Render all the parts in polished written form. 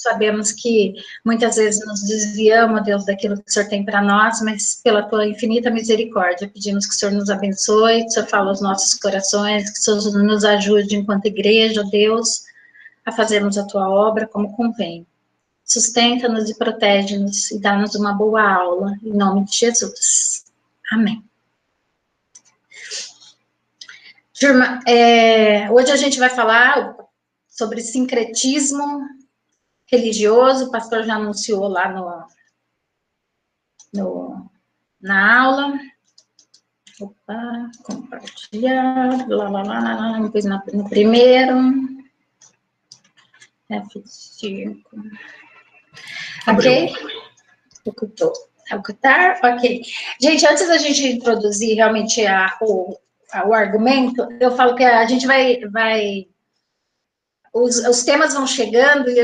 sabemos que muitas vezes nos desviamos, Deus, daquilo que o Senhor tem para nós, mas pela tua infinita misericórdia, pedimos que o Senhor nos abençoe, que o Senhor fale aos nossos corações, que o Senhor nos ajude enquanto igreja, Deus, a fazermos a tua obra como convém. Sustenta-nos e protege-nos e dá-nos uma boa aula, em nome de Jesus. Amém. Turma, hoje a gente vai falar sobre sincretismo religioso, o pastor já anunciou lá na aula. Opa, compartilhar, depois no primeiro. F5. Ok? Ocultar, ok. Gente, antes da gente introduzir realmente o argumento, eu falo que a gente vai os temas vão chegando e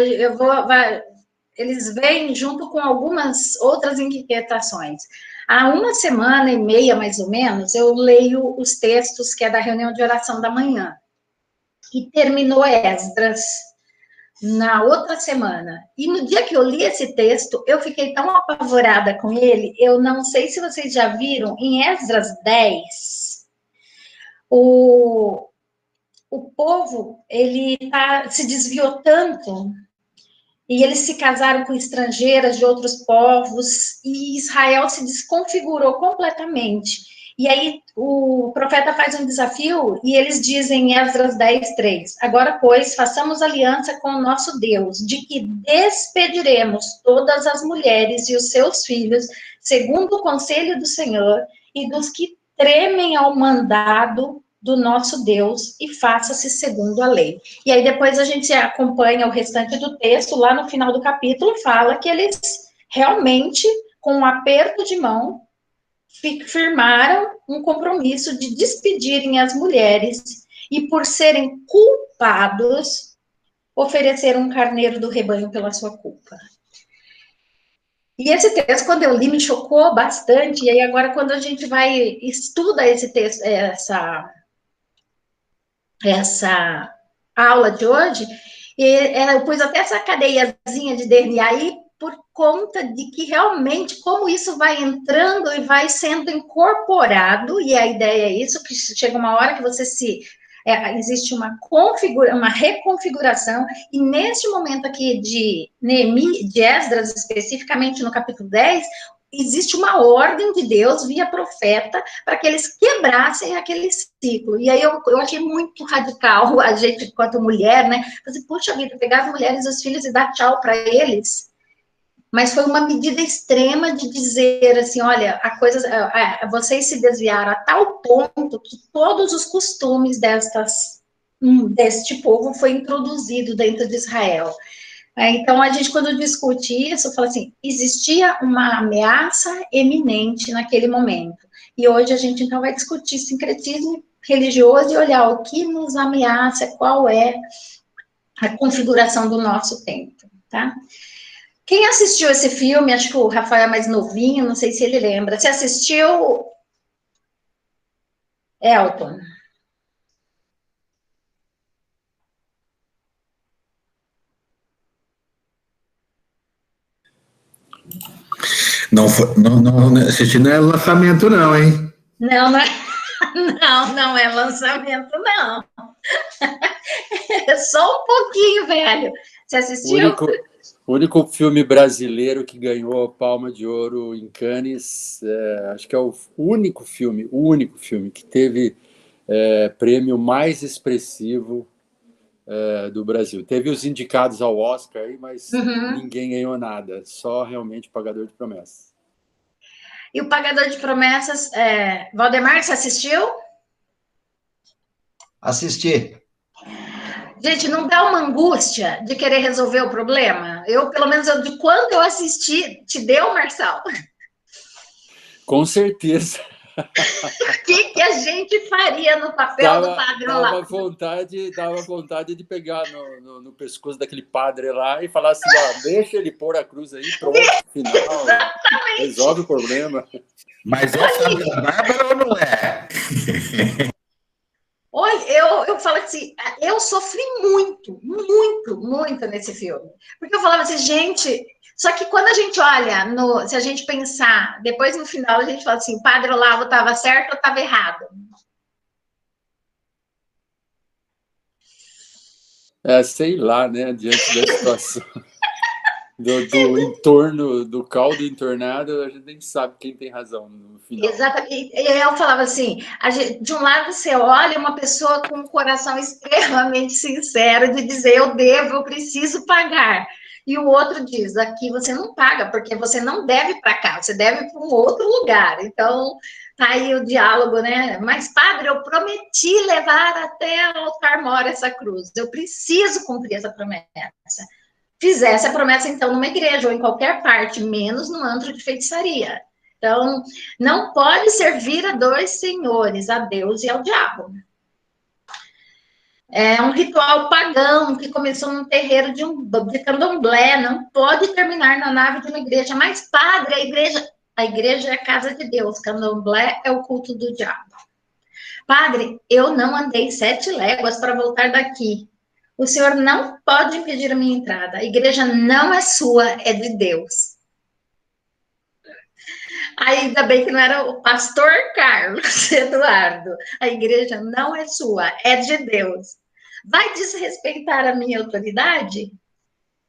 eles vêm junto com algumas outras inquietações. Há uma semana e meia, mais ou menos, eu leio os textos que é da reunião de oração da manhã. E terminou Esdras na outra semana. E no dia que eu li esse texto, eu fiquei tão apavorada com ele, eu não sei se vocês já viram, em Esdras 10, o povo, ele se desviou tanto, e eles se casaram com estrangeiras de outros povos, e Israel se desconfigurou completamente. E aí o profeta faz um desafio, e eles dizem em Esdras 10:3, agora, pois, façamos aliança com o nosso Deus, de que despediremos todas as mulheres e os seus filhos, segundo o conselho do Senhor, e dos que tremem ao mandado do nosso Deus, e faça-se segundo a lei. E aí depois a gente acompanha o restante do texto, lá no final do capítulo, fala que eles realmente, com um aperto de mão, firmaram um compromisso de despedirem as mulheres, e por serem culpados, ofereceram um carneiro do rebanho pela sua culpa. E esse texto, quando eu li, me chocou bastante, e aí agora quando a gente estuda esse texto, essa aula de hoje, eu pus até essa cadeiazinha de DNA aí, por conta de que realmente, como isso vai entrando e vai sendo incorporado, e a ideia é isso, que chega uma hora que você existe uma reconfiguração, e neste momento aqui de Esdras, especificamente no capítulo 10, existe uma ordem de Deus via profeta para que eles quebrassem aquele ciclo. E aí eu achei muito radical a gente, enquanto mulher, né? Assim, puxa vida, pegar as mulheres e os filhos e dar tchau para eles. Mas foi uma medida extrema de dizer assim, olha, vocês se desviaram a tal ponto que todos os costumes deste povo foi introduzido dentro de Israel. Então, a gente, quando discute isso, fala assim, existia uma ameaça eminente naquele momento. E hoje a gente, então, vai discutir sincretismo religioso e olhar o que nos ameaça, qual é a configuração do nosso tempo, tá? Quem assistiu esse filme, acho que o Rafael é mais novinho, não sei se ele lembra. Você assistiu, Elton? Não assisti, não é lançamento não, hein? Não é lançamento, não. É só um pouquinho, velho. Você assistiu? O único filme brasileiro que ganhou a Palma de Ouro em Cannes, acho que é o único filme que teve prêmio mais expressivo do Brasil. Teve os indicados ao Oscar, mas ninguém ganhou nada, só realmente o Pagador de Promessas. E o Pagador de Promessas, Valdemar, você assistiu? Assisti. Gente, não dá uma angústia de querer resolver o problema? Pelo menos, de quando eu assisti, te deu, Marçal? Com certeza. O que a gente faria no papel do padre lá? Dava vontade de pegar no pescoço daquele padre lá e falar assim, ó, deixa ele pôr a cruz aí, pronto, final. Exatamente. Resolve o problema. Mas essa é a Bárbara ou não é? Olha, eu falo assim, eu sofri muito, muito, muito nesse filme. Porque eu falava assim, gente. Só que quando a gente olha, se a gente pensar, depois no final a gente fala assim, Padre Olavo estava certo ou estava errado? Sei lá, né, diante da situação do entorno, do caldo entornado, a gente nem sabe quem tem razão no final. Exatamente. E eu falava assim, de um lado você olha uma pessoa com um coração extremamente sincero de dizer eu devo, eu preciso pagar. E o outro diz, aqui você não paga, porque você não deve para cá, você deve para um outro lugar. Então, tá aí o diálogo, né? Mas, padre, eu prometi levar até o altar mor essa cruz. Eu preciso cumprir essa promessa. Fizesse a promessa, então, numa igreja ou em qualquer parte, menos no antro de feitiçaria. Então, não pode servir a dois senhores, a Deus e ao diabo. É um ritual pagão que começou num terreiro de candomblé, não pode terminar na nave de uma igreja. Mas, padre, a igreja é a casa de Deus, candomblé é o culto do diabo. Padre, eu não andei 7 léguas para voltar daqui. O senhor não pode impedir a minha entrada. A igreja não é sua, é de Deus. Ainda bem que não era o pastor Carlos Eduardo. A igreja não é sua, é de Deus. Vai desrespeitar a minha autoridade?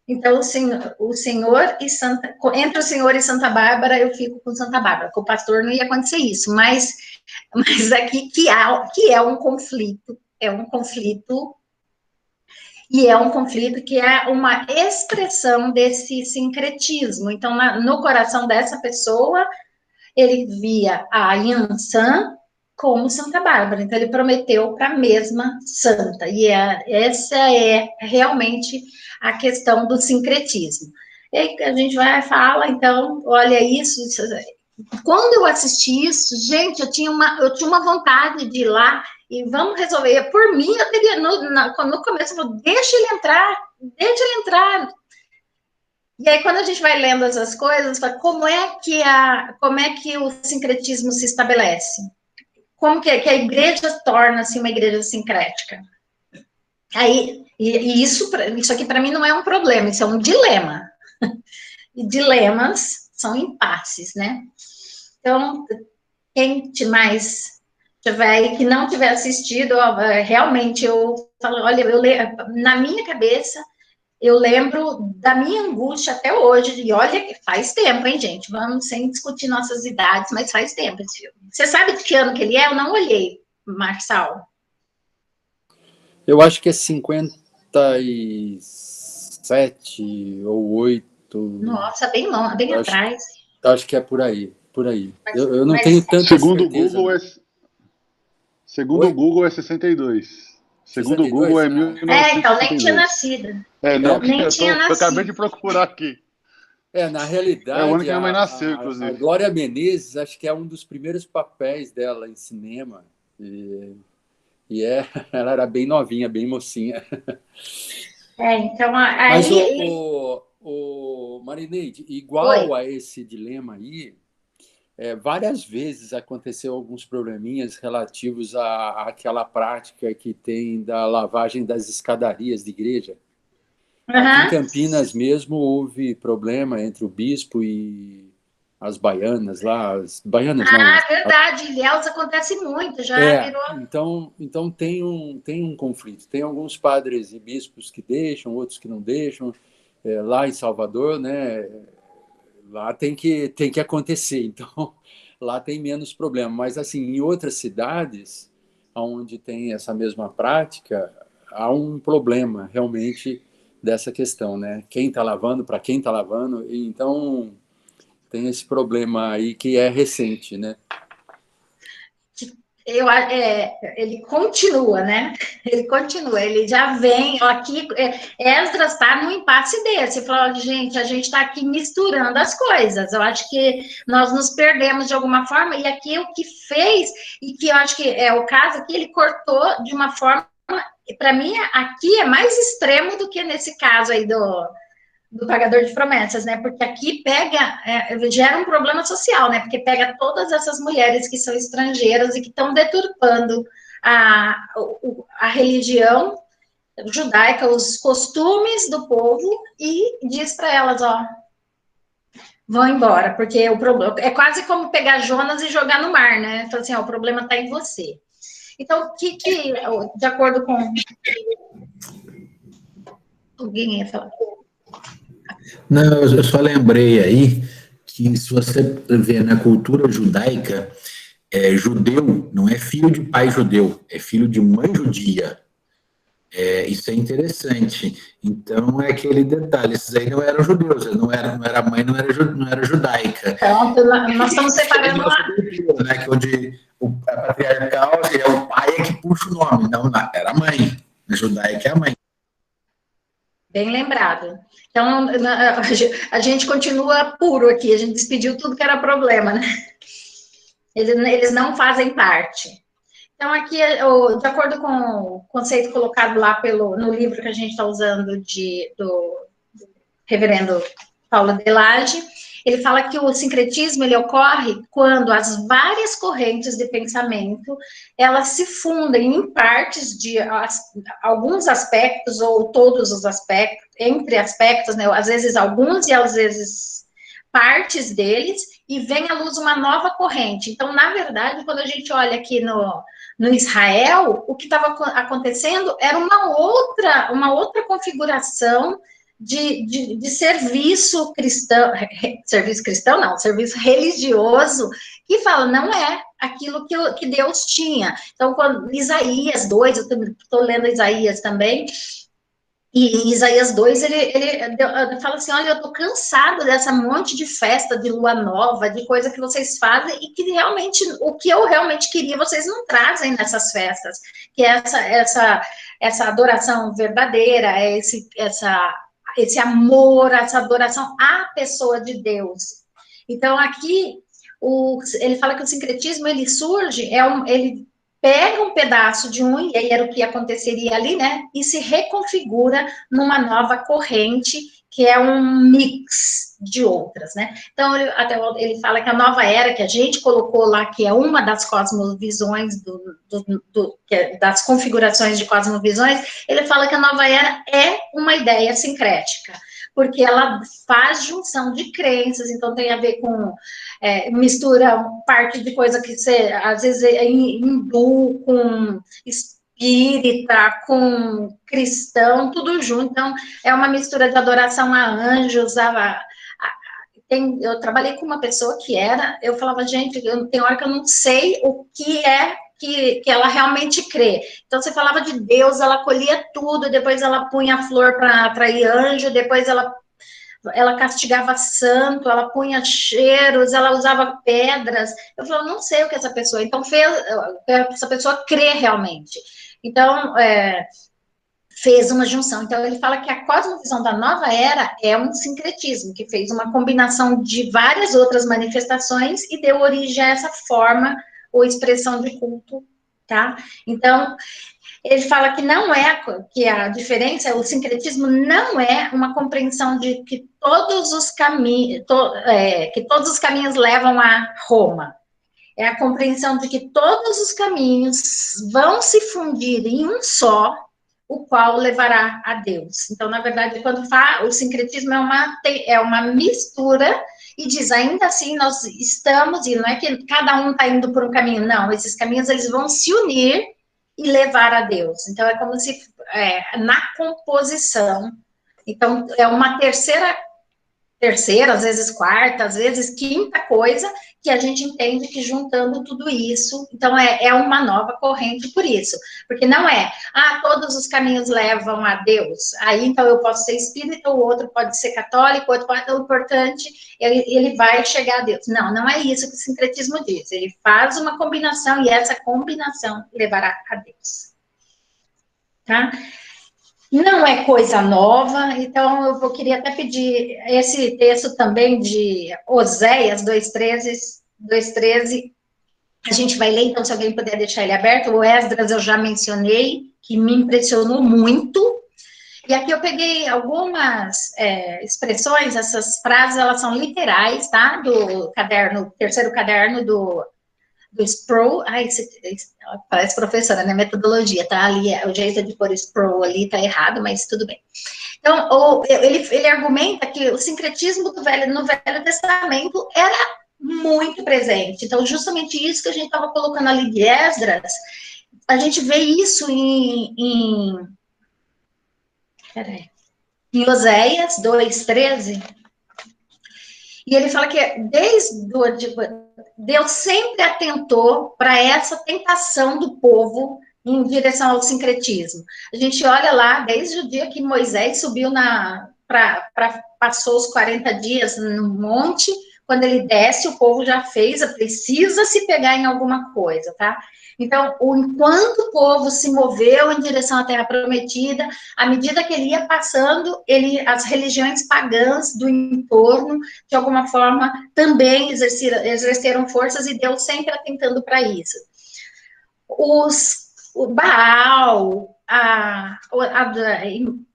Então, o senhor e Santa. Entre o senhor e Santa Bárbara, eu fico com Santa Bárbara. Com o pastor não ia acontecer isso, mas aqui que é um conflito. É um conflito. E é um conflito que é uma expressão desse sincretismo. Então, no coração dessa pessoa, ele via a Yansan como Santa Bárbara. Então, ele prometeu para a mesma santa. E essa é realmente a questão do sincretismo. E aí a gente vai e fala, então, olha isso. Quando eu assisti isso, gente, eu tinha uma vontade de ir lá e vamos resolver. Por mim, eu teria, no começo, eu falei, deixa ele entrar, deixa ele entrar. E aí, quando a gente vai lendo essas coisas, fala, como é que o sincretismo se estabelece? Como que a igreja torna-se uma igreja sincrética? Aí, isso aqui para mim não é um problema, isso é um dilema. E dilemas são impasses, né? Então, quem mais tiver aí que não tiver assistido, realmente eu falo, olha, na minha cabeça eu lembro da minha angústia até hoje, e olha que faz tempo, hein, gente? Vamos sem discutir nossas idades, mas faz tempo esse filme. Você sabe de que ano que ele é? Eu não olhei, Marçal. Eu acho que é 57 ou 8. Nossa, bem longe, bem atrás. Acho que é por aí, por aí. Eu não Mas tenho tanta segundo certeza. Google segundo o Google é 62. Segundo o Google é 1962. Então, nem tinha nascido. Nem tinha nascido. Eu acabei de procurar aqui. Na realidade, é o ano que minha mãe nasceu, inclusive. A Glória Menezes, acho que é um dos primeiros papéis dela em cinema. Ela era bem novinha, bem mocinha. Então... Mas, o Marineide, igual a esse dilema aí, várias vezes aconteceu alguns probleminhas relativos àquela prática que tem da lavagem das escadarias de igreja. Aqui em Campinas mesmo houve problema entre o bispo e as baianas lá. As baianas não. Verdade. Em Ilhéus acontece muito, já virou... Então tem um conflito. Tem alguns padres e bispos que deixam, outros que não deixam. Lá em Salvador, né? Lá tem que acontecer. Então, lá tem menos problema. Mas, assim, em outras cidades, onde tem essa mesma prática, há um problema, realmente, dessa questão, né? Quem está lavando, para quem está lavando. E, então, tem esse problema aí que é recente, né? Ele continua, né? Ele continua, ele já vem aqui. Esdras está num impasse desse. Falou, gente, a gente está aqui misturando as coisas. Eu acho que nós nos perdemos de alguma forma. E aqui o que fez, e que eu acho que é o caso aqui, ele cortou de uma forma. Para mim, aqui é mais extremo do que nesse caso aí do pagador de promessas, né? Porque aqui gera um problema social, né? Porque pega todas essas mulheres que são estrangeiras e que estão deturpando a religião judaica, os costumes do povo, e diz para elas, ó, vão embora, porque o problema é quase como pegar Jonas e jogar no mar, né? Então, assim, ó, o problema está em você. Então, de acordo com... Alguém ia falar? Não, eu só lembrei aí que se você vê na cultura judaica, judeu não é filho de pai judeu, é filho de mãe judia. Isso é interessante. Então, é aquele detalhe, esses aí não eram judeus, não era mãe, não era judaica. Então, nós estamos separando lá. Né, que onde a patriarcal é o pai que puxa o nome, não, era a mãe. A judaica é a mãe. Bem lembrado. Então, a gente continua puro aqui, a gente despediu tudo que era problema, né? Eles não fazem parte. Então, aqui, de acordo com o conceito colocado lá no livro que a gente está usando do reverendo Paulo Delage, ele fala que o sincretismo ele ocorre quando as várias correntes de pensamento elas se fundem em partes de alguns aspectos ou todos os aspectos, entre aspectos, né? Às vezes alguns e às vezes partes deles, e vem à luz uma nova corrente. Então, na verdade, quando a gente olha aqui no Israel, o que estava acontecendo era uma outra configuração de serviço cristão, serviço religioso, que fala, não é aquilo que Deus tinha. Então, quando Isaías 2, eu estou lendo Isaías também, e Isaías 2, ele fala assim, olha, eu estou cansado dessa monte de festa de lua nova, de coisa que vocês fazem, e que realmente, o que eu realmente queria, vocês não trazem nessas festas, que é essa adoração verdadeira, esse amor, essa adoração à pessoa de Deus. Então, aqui, ele fala que o sincretismo, ele surge, ele pega um pedaço de um, e aí era o que aconteceria ali, né, e se reconfigura numa nova corrente, que é um mix de outras, né. Então, ele fala que a nova era, que a gente colocou lá, que é uma das cosmovisões, das configurações de cosmovisões, ele fala que a nova era é uma ideia sincrética, porque ela faz junção de crenças, então tem a ver com mistura parte de coisa que você, às vezes, é hindu, com espírita, com cristão, tudo junto, então é uma mistura de adoração a anjos, eu trabalhei com uma pessoa eu falava, gente, tem hora que eu não sei o que é que ela realmente crê. Então, você falava de Deus, ela colhia tudo, depois ela punha a flor para atrair anjo, depois ela castigava santo, ela punha cheiros, ela usava pedras. Eu falava, não sei o que essa pessoa... Então, essa pessoa crê realmente. Então, fez uma junção. Então, ele fala que a cosmovisão da nova era é um sincretismo, que fez uma combinação de várias outras manifestações e deu origem a essa forma ou expressão de culto, tá? Então, ele fala que não é, que a diferença, o sincretismo não é uma compreensão de que todos os caminhos levam a Roma. É a compreensão de que todos os caminhos vão se fundir em um só, o qual levará a Deus. Então, na verdade, quando fala, o sincretismo é uma mistura e diz, ainda assim, nós estamos, e não é que cada um está indo por um caminho, não, esses caminhos, eles vão se unir e levar a Deus. Então, é como se, na composição, então, é uma terceira, às vezes quarta, às vezes quinta coisa, que a gente entende que juntando tudo isso, então é uma nova corrente por isso, porque não todos os caminhos levam a Deus, aí então eu posso ser espírita, o outro pode ser católico, o outro pode ser importante, ele vai chegar a Deus. Não é isso que o sincretismo diz, ele faz uma combinação e essa combinação levará a Deus. Tá? Não é coisa nova, então eu queria até pedir esse texto também de Oséias 2:13, a gente vai ler, então se alguém puder deixar ele aberto, o Esdras eu já mencionei, que me impressionou muito, e aqui eu peguei algumas expressões, essas frases, elas são literais, tá, do terceiro caderno do Sproul, parece professora, né, metodologia, tá ali, o jeito de pôr Sproul ali tá errado, mas tudo bem. Então, ele argumenta que o sincretismo no Velho Testamento era muito presente. Então, justamente isso que a gente estava colocando ali de Esdras, a gente vê isso em Oséias 2:13, e ele fala que Deus sempre atentou para essa tentação do povo em direção ao sincretismo. A gente olha lá, desde o dia que Moisés subiu passou os 40 dias no monte, quando ele desce, o povo já precisa se pegar em alguma coisa, tá? Então, enquanto o povo se moveu em direção à Terra Prometida, à medida que ele ia passando, as religiões pagãs do entorno, de alguma forma, também exerceram forças, e Deus sempre atentando para isso. O Baal,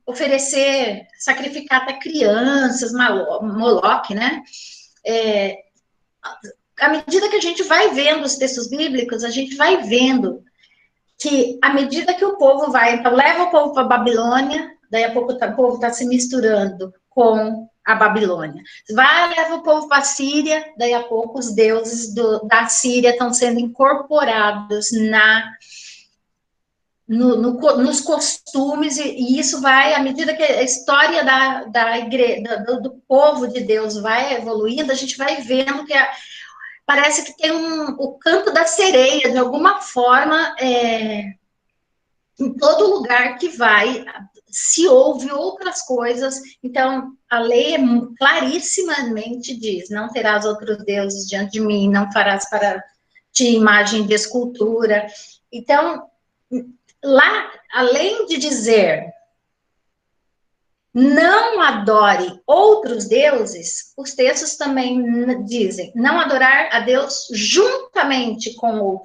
oferecer, sacrificar até crianças, Moloque, né? À medida que a gente vai vendo os textos bíblicos, a gente vai vendo que, à medida que o povo vai, então, leva o povo para a Babilônia, daí a pouco o povo está se misturando com a Babilônia. Leva o povo para a Síria, daí a pouco os deuses da Síria estão sendo incorporados nos costumes, e isso vai, à medida que a história da igreja, do povo de Deus vai evoluindo, a gente vai vendo que parece que tem o canto da sereia, de alguma forma, em todo lugar que vai, se ouve outras coisas. Então, a lei clarissimamente diz: não terás outros deuses diante de mim, não farás para ti imagem de escultura. Então, lá, além de dizer não adore outros deuses, os textos também dizem não adorar a Deus juntamente com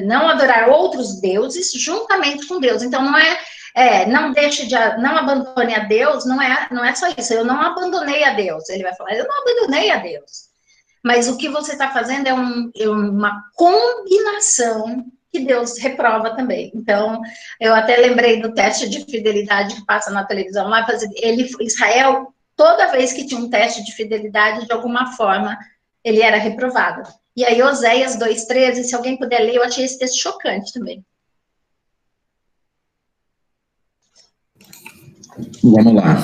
não adorar outros deuses juntamente com Deus. Então, não abandone a Deus, não é só isso, eu não abandonei a Deus. Ele vai falar, eu não abandonei a Deus. Mas o que você está fazendo é uma combinação que Deus reprova também. Então, eu até lembrei do teste de fidelidade que passa na televisão lá, Israel, toda vez que tinha um teste de fidelidade, de alguma forma, ele era reprovado. E aí, Oséias 2:13, se alguém puder ler, eu achei esse texto chocante também. Vamos lá.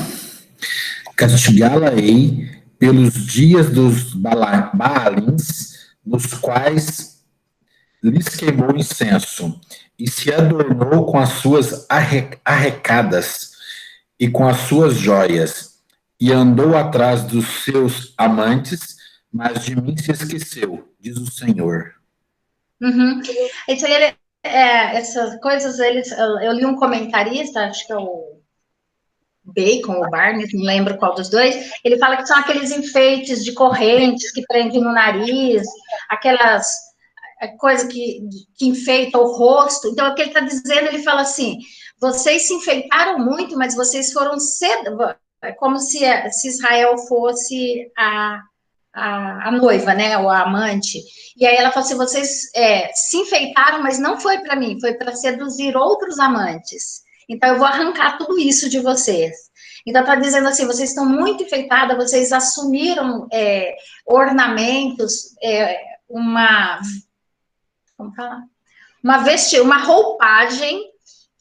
Castigá-la-ei pelos dias dos Baalins, nos quais lhes queimou incenso, e se adornou com as suas arrecadas e com as suas joias, e andou atrás dos seus amantes, mas de mim se esqueceu, diz o Senhor. Uhum. Isso aí, essas coisas, eu li um comentarista, acho que é o Bacon ou Barnes, não lembro qual dos dois, ele fala que são aqueles enfeites de correntes que prendem no nariz, aquelas coisa que enfeita o rosto. Então, o que ele está dizendo, ele fala assim, vocês se enfeitaram muito, mas vocês foram cedo, é como se Israel fosse a noiva, né, ou a amante. E aí ela fala assim, vocês se enfeitaram, mas não foi para mim, foi para seduzir outros amantes. Então, eu vou arrancar tudo isso de vocês. Então, está dizendo assim, vocês estão muito enfeitadas, vocês assumiram ornamentos, vamos falar, uma roupagem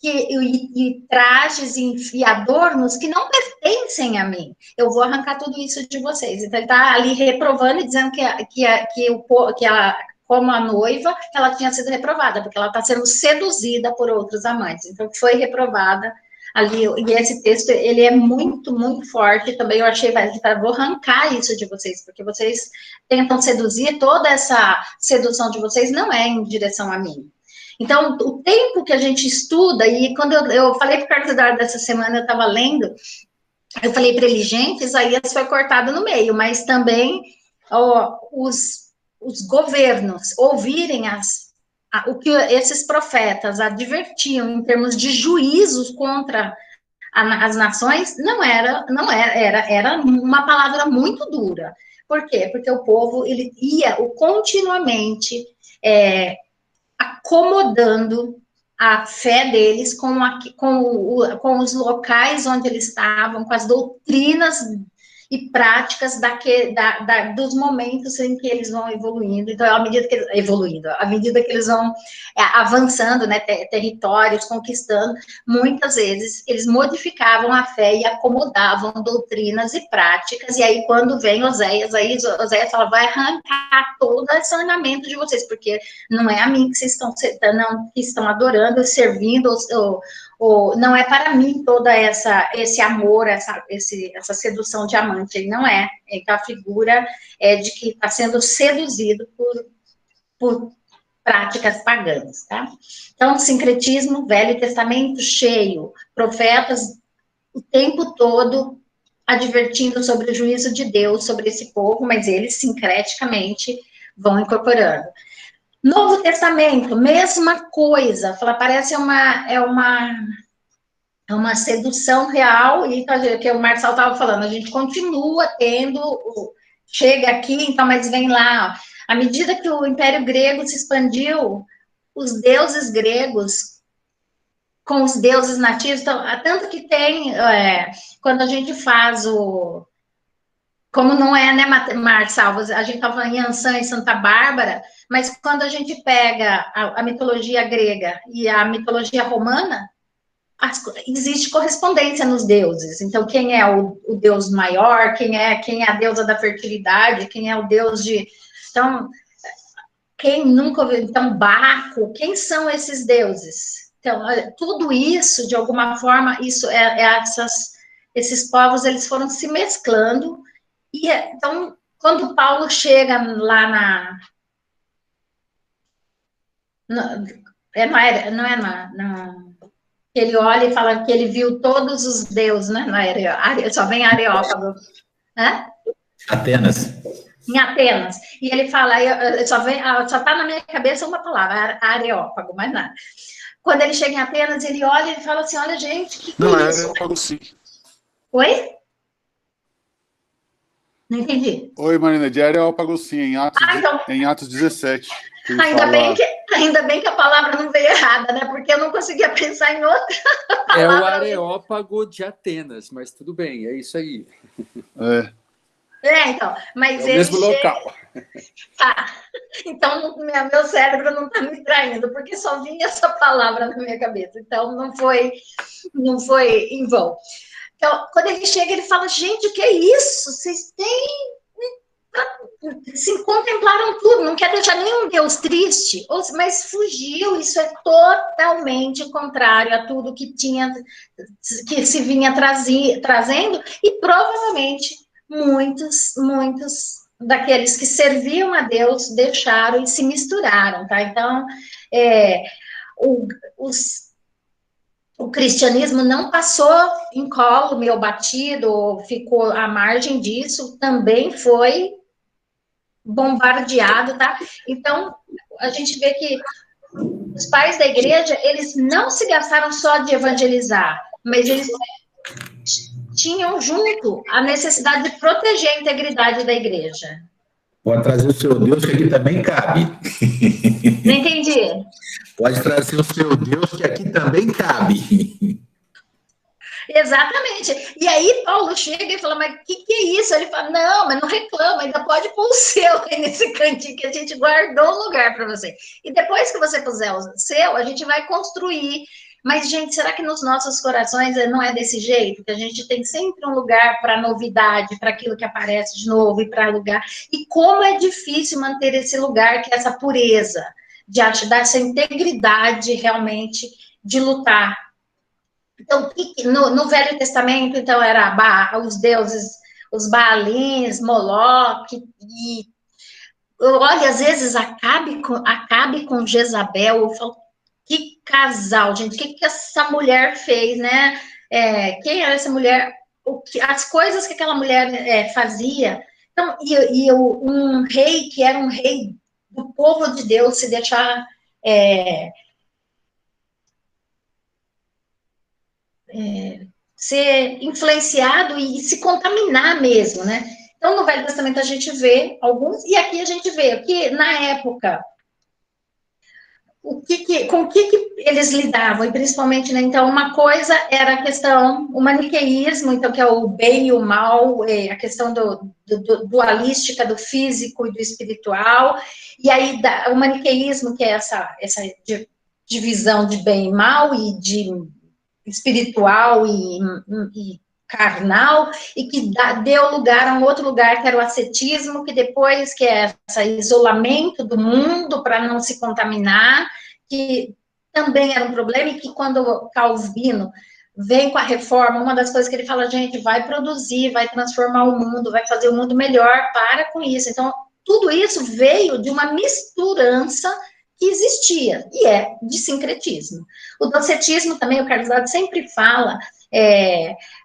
e trajes e adornos que não pertencem a mim. Eu vou arrancar tudo isso de vocês. Então, ele está ali reprovando e dizendo que ela, como a noiva, ela tinha sido reprovada, porque ela está sendo seduzida por outros amantes. Então, foi reprovada ali. E esse texto, ele é muito, muito forte. Também eu achei, vou arrancar isso de vocês, porque vocês tentam seduzir, toda essa sedução de vocês não é em direção a mim. Então, o tempo que a gente estuda, e quando eu falei para o Carlos Eduardo dessa semana, eu estava lendo, eu falei para ele, gente, Isaías foi cortado no meio, mas também os governos ouvirem o que esses profetas advertiam em termos de juízos contra as nações, era uma palavra muito dura. Por quê? Porque o povo, ele ia continuamente acomodando a fé deles com os locais onde eles estavam, com as doutrinas e práticas dos momentos em que eles vão evoluindo. Então, à medida que eles vão avançando, né, territórios, conquistando, muitas vezes eles modificavam a fé e acomodavam doutrinas e práticas, e aí quando vem Oséias fala, vai arrancar todo esse ornamento de vocês, porque não é a mim que vocês estão adorando, servindo, não é para mim toda esse amor, essa sedução de amante, não é. Então, a figura é de que está sendo seduzido por práticas pagãs, tá? Então, sincretismo, Velho Testamento cheio, profetas o tempo todo advertindo sobre o juízo de Deus sobre esse povo, mas eles sincreticamente vão incorporando. Novo Testamento, mesma coisa, parece uma sedução real, e que o Marçal estava falando, a gente continua chega aqui, então, mas vem lá, ó, à medida que o Império Grego se expandiu, os deuses gregos com os deuses nativos, então, tanto que tem, quando a gente faz como não é, né, Marçal, a gente estava falando em Ansan e Santa Bárbara, mas quando a gente pega a mitologia grega e a mitologia romana, existe correspondência nos deuses. Então, quem é o deus maior, quem é a deusa da fertilidade, quem é o deus de... Então, quem nunca ouviu? Então, Baco, quem são esses deuses? Então, tudo isso, de alguma forma, esses povos, eles foram se mesclando. E, então, quando Paulo chega lá ele olha e fala que ele viu todos os deuses, né? Só vem Areópago. Hã? Atenas. Em Atenas. E ele fala, só está na minha cabeça uma palavra, Areópago, mais nada. Quando ele chega em Atenas, ele olha e fala assim, olha, gente, que não, é isso? Areópago sim. Oi? Não entendi. Oi, Marina, de Areópago sim, em Atos 17. Ainda bem que a palavra não veio errada, né? Porque eu não conseguia pensar em outra palavra. É o Areópago de Atenas, mas tudo bem, é isso aí. Então, mas é o mesmo local. Tá. Então, meu cérebro não está me traindo, porque só vinha essa palavra na minha cabeça. Então, não foi em vão. Então, quando ele chega, ele fala, gente, o que é isso? Vocês se contemplaram tudo, não quer deixar nenhum Deus triste, mas fugiu, isso é totalmente contrário a tudo que se vinha trazendo, e provavelmente muitos daqueles que serviam a Deus deixaram e se misturaram, tá? Então, o cristianismo não passou incólume ou batido, ou ficou à margem disso, também foi bombardeado, tá? Então, a gente vê que os pais da igreja, eles não se gastaram só de evangelizar, mas eles tinham junto a necessidade de proteger a integridade da igreja. Pode trazer o seu Deus, que aqui também cabe. Não entendi. Pode trazer o seu Deus, que aqui também cabe. Exatamente. E aí Paulo chega e fala, mas o que é isso? Ele fala, não, mas não reclama, ainda pode pôr o seu aí nesse cantinho que a gente guardou um lugar para você. E depois que você puser o seu, a gente vai construir. Mas, gente, será que nos nossos corações não é desse jeito? Que a gente tem sempre um lugar para novidade, para aquilo que aparece de novo e para lugar. E como é difícil manter esse lugar, que é essa pureza, de dar essa integridade realmente de lutar. Então, no Velho Testamento, então, era os deuses, os Baalins, Moloque, e olha, às vezes Acabe com Jezabel, eu falo, que casal, gente, o que essa mulher fez, né? Quem era essa mulher? As coisas que aquela mulher fazia. Então, um rei que era um rei do povo de Deus se deixar ser influenciado e se contaminar mesmo, né? Então, no Velho Testamento a gente vê alguns, e aqui a gente vê que, na época, com o que eles lidavam, e principalmente, né, então, uma coisa era a questão, o maniqueísmo, então, que é o bem e o mal, a questão dualística do físico e do espiritual, e aí o maniqueísmo, que é essa divisão de bem e mal, e de espiritual e carnal, e que deu lugar a um outro lugar, que era o ascetismo, que depois, que é esse isolamento do mundo para não se contaminar, que também era um problema, e que quando Calvino vem com a reforma, uma das coisas que ele fala, gente, vai produzir, vai transformar o mundo, vai fazer o mundo melhor, para com isso. Então, tudo isso veio de uma misturança que existia, e é de sincretismo. O docetismo também, o Carlos Dado sempre fala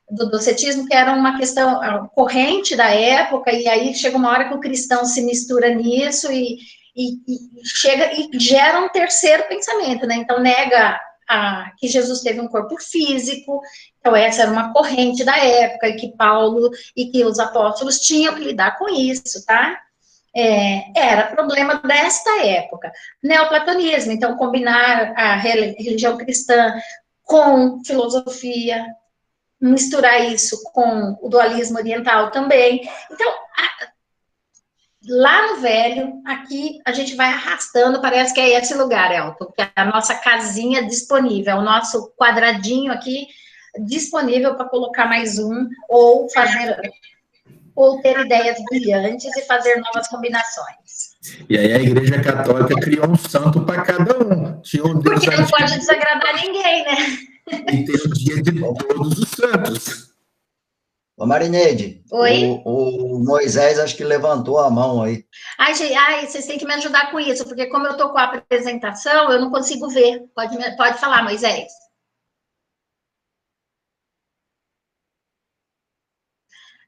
do docetismo, que era uma questão corrente da época, e aí chega uma hora que o cristão se mistura nisso e chega e gera um terceiro pensamento, né? Então, nega que Jesus teve um corpo físico, então essa era uma corrente da época, e que Paulo e que os apóstolos tinham que lidar com isso, tá? Era problema desta época. Neoplatonismo, então, combinar a religião cristã com filosofia, misturar isso com o dualismo oriental também. Então, lá no Velho, aqui a gente vai arrastando, parece que é esse lugar, Elton, que é a nossa casinha disponível, o nosso quadradinho aqui disponível para colocar mais um, ou ter ideias brilhantes e fazer novas combinações. E aí a Igreja Católica criou um santo para cada um. Tinha um Deus porque não pode desagradar ninguém, né? E tem o dia de todos os santos. Ô, Marineide, Oi? o Moisés acho que levantou a mão aí. Ai, vocês têm que me ajudar com isso, porque como eu estou com a apresentação, eu não consigo ver. Pode falar, Moisés.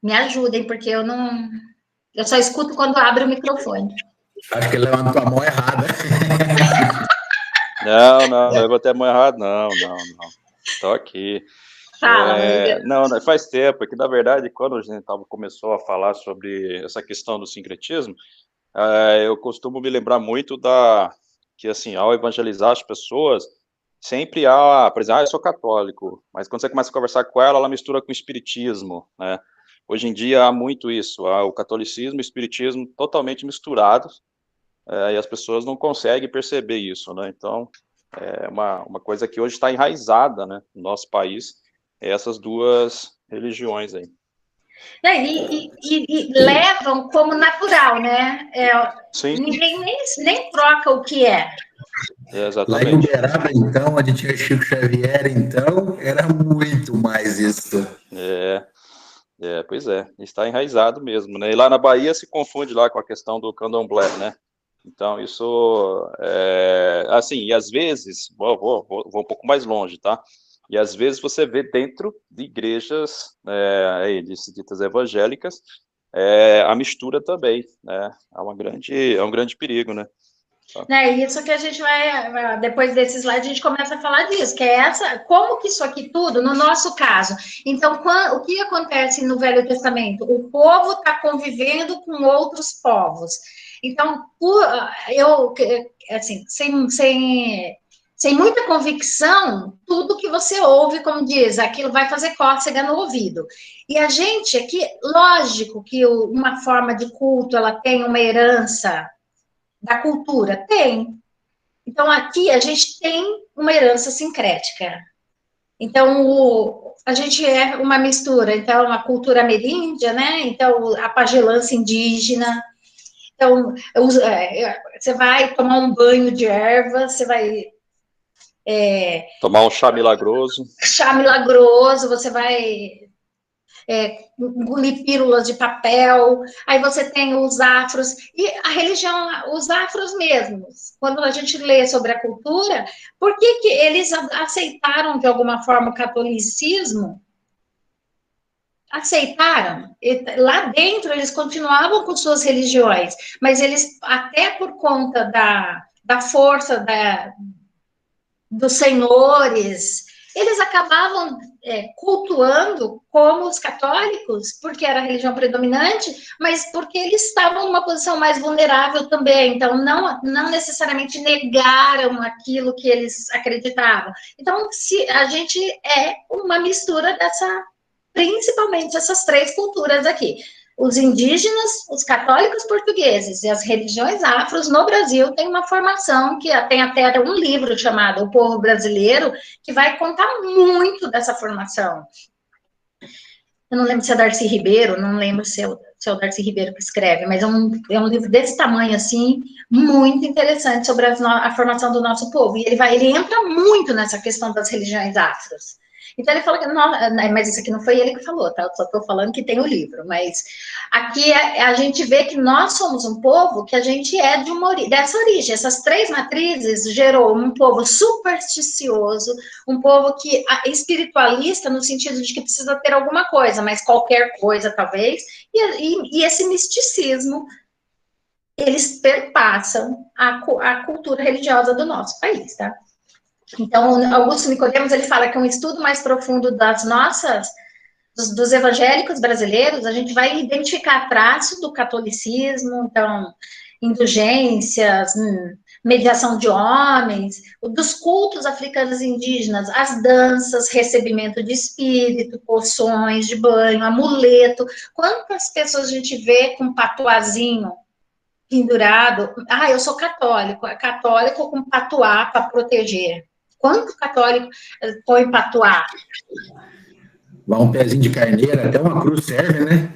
Me ajudem, porque eu não... Eu só escuto quando abre o microfone. Acho que ele levantou a mão errada. Não, eu botei a mão errada, não. Tô aqui. Fala, não, faz tempo, que na verdade, quando a gente começou a falar sobre essa questão do sincretismo, eu costumo me lembrar muito que, assim, ao evangelizar as pessoas, sempre há, por exemplo, eu sou católico, mas quando você começa a conversar com ela mistura com o espiritismo, né? Hoje em dia há muito isso, há o catolicismo e o espiritismo totalmente misturados, e as pessoas não conseguem perceber isso, né? Então, é uma coisa que hoje está enraizada, né, no nosso país, essas duas religiões aí. E levam como natural, né? Sim. Ninguém nem troca o que é. Exatamente. Lá em Uberaba, então, onde tinha Chico Xavier, então, era muito mais isso. Pois é, está enraizado mesmo, né? E lá na Bahia se confunde lá com a questão do candomblé, né? Então, isso, assim, e às vezes, vou um pouco mais longe, tá? E às vezes você vê dentro de igrejas, ditas evangélicas, a mistura também, né? É um grande perigo, né? Isso que a gente vai, depois desse slide, a gente começa a falar disso, que é como que isso aqui tudo, no nosso caso. Então, o que acontece no Velho Testamento? O povo está convivendo com outros povos. Então, assim, sem muita convicção, tudo que você ouve, como diz, aquilo vai fazer cócega no ouvido. E a gente aqui, lógico que uma forma de culto, ela tem uma herança da cultura? Tem. Então, aqui a gente tem uma herança sincrética. Então, a gente é uma mistura. Então, a cultura ameríndia, né? Então, a pagelança indígena. Então, você vai tomar um banho de ervas, você vai... tomar um chá milagroso. Chá milagroso, você vai... engolir pílulas de papel, aí você tem os afros, e a religião, os afros mesmos, quando a gente lê sobre a cultura, por que eles aceitaram de alguma forma o catolicismo? Aceitaram, lá dentro eles continuavam com suas religiões, mas eles, até por conta da força dos senhores, eles acabavam cultuando como os católicos, porque era a religião predominante, mas porque eles estavam numa posição mais vulnerável também, então não necessariamente negaram aquilo que eles acreditavam. Então, se a gente é uma mistura principalmente essas três culturas aqui. Os indígenas, os católicos portugueses e as religiões afros no Brasil têm uma formação que tem até um livro chamado O Povo Brasileiro, que vai contar muito dessa formação. Eu não lembro se é Darcy Ribeiro, não lembro se é o Darcy Ribeiro que escreve, mas é um livro desse tamanho, assim, muito interessante sobre a formação do nosso povo. E ele entra muito nessa questão das religiões afros. Então, ele fala que, mas isso aqui não foi ele que falou, tá? Eu só estou falando que tem o livro, mas aqui a gente vê que nós somos um povo que a gente é dessa origem. Essas três matrizes gerou um povo supersticioso, um povo que espiritualista no sentido de que precisa ter alguma coisa, mas qualquer coisa, talvez, e esse misticismo, eles perpassam a cultura religiosa do nosso país, tá? Então, Augusto Nicodemos, ele fala que um estudo mais profundo dos evangélicos brasileiros, a gente vai identificar traços do catolicismo, então, indulgências, mediação de homens, dos cultos africanos e indígenas, as danças, recebimento de espírito, poções de banho, amuleto. Quantas pessoas a gente vê com patuazinho pendurado? Eu sou católico com patuá para proteger. Quanto católico põe patuá? Vai um pezinho de carneiro, até uma cruz serve, né?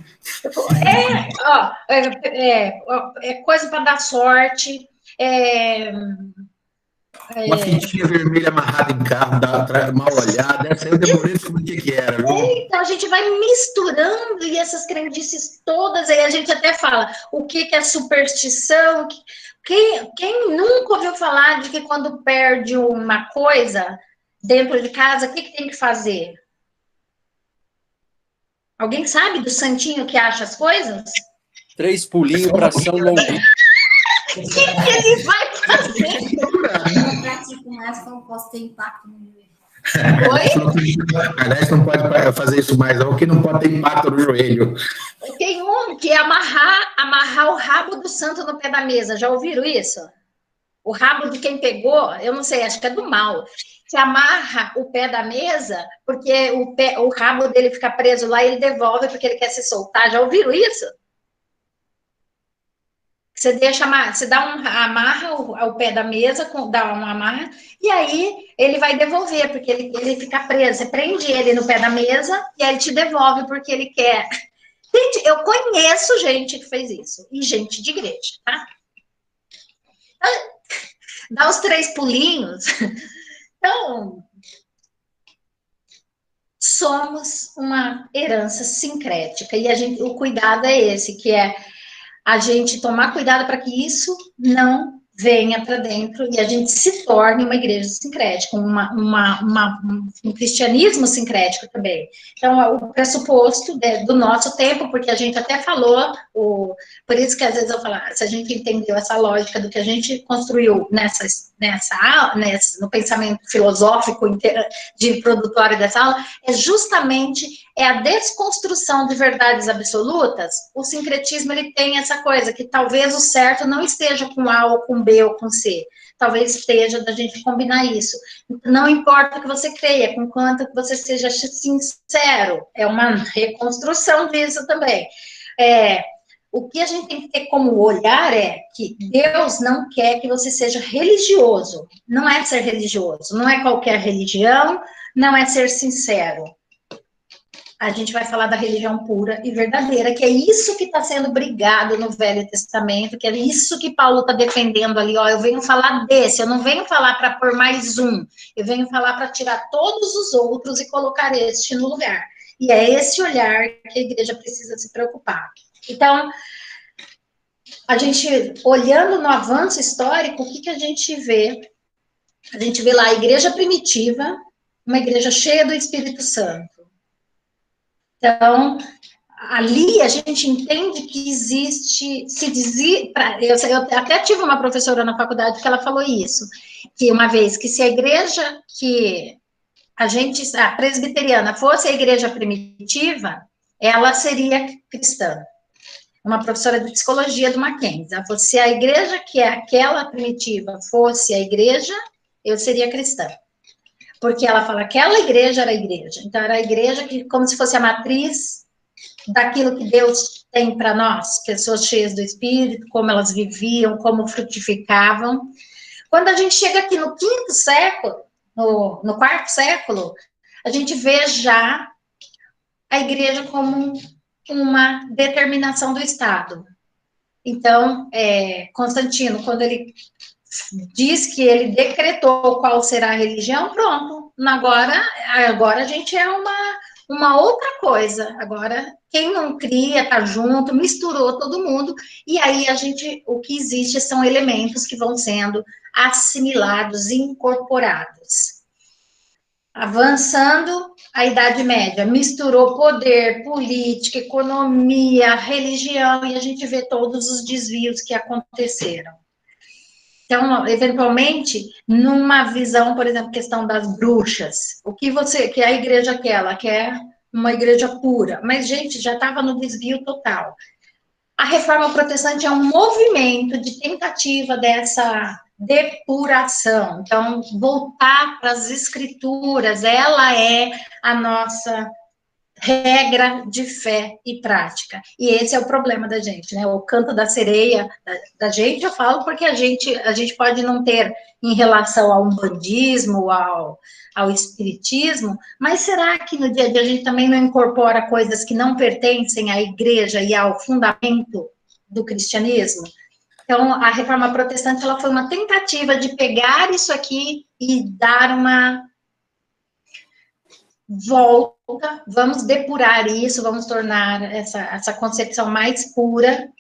É coisa para dar sorte. Uma fitinha vermelha amarrada em carro, mal olhada. Essa aí eu demorei a saber o que era, viu? Então, a gente vai misturando e essas crendices todas, aí a gente até fala o que é superstição. Quem nunca ouviu falar de que quando perde uma coisa dentro de casa, o que tem que fazer? Alguém sabe do santinho que acha as coisas? 3 pulinhos para São Longuinho. O que ele vai fazer? Eu não pratico mais, então posso ter impacto no joelho. Aliás, não pode fazer isso mais, não, porque não pode ter impacto no joelho. Tem um que é amarrar o rabo do santo no pé da mesa. Já ouviram isso? O rabo de quem pegou, eu não sei, acho que é do mal. Que amarra o pé da mesa, porque o rabo dele fica preso lá e ele devolve porque ele quer se soltar. Já ouviram isso? Você amarra o pé da mesa, dá uma amarra, e aí ele vai devolver, porque ele fica preso. Você prende ele no pé da mesa e aí ele te devolve porque ele quer. Gente, eu conheço gente que fez isso, e gente de igreja, tá? Dá os 3 pulinhos. Então, somos uma herança sincrética, e o cuidado é esse, que é a gente tomar cuidado para que isso não venha para dentro e a gente se torne uma igreja sincrética, um cristianismo sincrético também. Então, é o pressuposto do nosso tempo, porque a gente até falou, por isso que às vezes eu falo, se a gente entendeu essa lógica do que a gente construiu no pensamento filosófico de introdutório dessa aula, é justamente a desconstrução de verdades absolutas. O sincretismo, ele tem essa coisa, que talvez o certo não esteja com A ou com B ou com C, talvez esteja da gente combinar isso. Não importa o que você creia, com quanto que você seja sincero, é uma reconstrução disso também. O que a gente tem que ter como olhar é que Deus não quer que você seja religioso, não é ser religioso, não é qualquer religião, não é ser sincero. A gente vai falar da religião pura e verdadeira, que é isso que está sendo brigado no Velho Testamento, que é isso que Paulo está defendendo ali. Eu venho falar desse, eu não venho falar para pôr mais um, eu venho falar para tirar todos os outros e colocar este no lugar. E é esse olhar que a igreja precisa se preocupar. Então, a gente, olhando no avanço histórico, o que a gente vê? A gente vê lá a igreja primitiva, uma igreja cheia do Espírito Santo. Então, ali a gente entende que existe, eu até tive uma professora na faculdade que ela falou isso, que uma vez, que se a igreja que a presbiteriana fosse a igreja primitiva, ela seria cristã. Uma professora de psicologia do Mackenzie. Ela falou, se a igreja que é aquela primitiva fosse a igreja, eu seria cristã. Porque ela fala, aquela igreja era a igreja. Então, era a igreja que, como se fosse a matriz daquilo que Deus tem para nós, pessoas cheias do Espírito, como elas viviam, como frutificavam. Quando a gente chega aqui no quinto século, no quarto século, a gente vê já a igreja como uma determinação do Estado. Então, Constantino, quando ele diz que ele decretou qual será a religião, pronto, agora a gente é uma outra coisa. Agora, quem não cria, tá junto, misturou todo mundo, e aí o que existe são elementos que vão sendo assimilados, incorporados. Avançando a Idade Média, misturou poder, política, economia, religião, e a gente vê todos os desvios que aconteceram. Então, eventualmente, numa visão, por exemplo, questão das bruxas, que a igreja quer? Ela quer uma igreja pura, mas, gente, já estava no desvio total. A reforma protestante é um movimento de tentativa dessa depuração. Então, voltar para as escrituras, ela é a nossa regra de fé e prática. E esse é o problema da gente, né? O canto da sereia da gente, eu falo porque a gente pode não ter em relação ao umbandismo, ao espiritismo, mas será que no dia a dia a gente também não incorpora coisas que não pertencem à igreja e ao fundamento do cristianismo? Então, a reforma protestante, ela foi uma tentativa de pegar isso aqui e dar uma volta, vamos depurar isso, vamos tornar essa concepção mais pura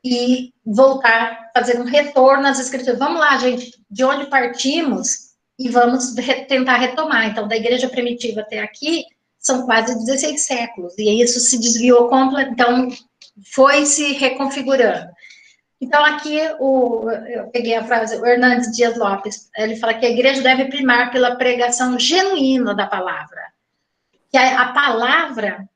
e voltar, fazer um retorno às escrituras. Vamos lá, gente, de onde partimos e vamos tentar retomar. Então, da igreja primitiva até aqui, são quase 16 séculos, e isso se desviou completamente, então foi se reconfigurando. Então, aqui, eu peguei a frase, o Hernandes Dias Lopes, ele fala que a igreja deve primar pela pregação genuína da palavra. Que a palavra,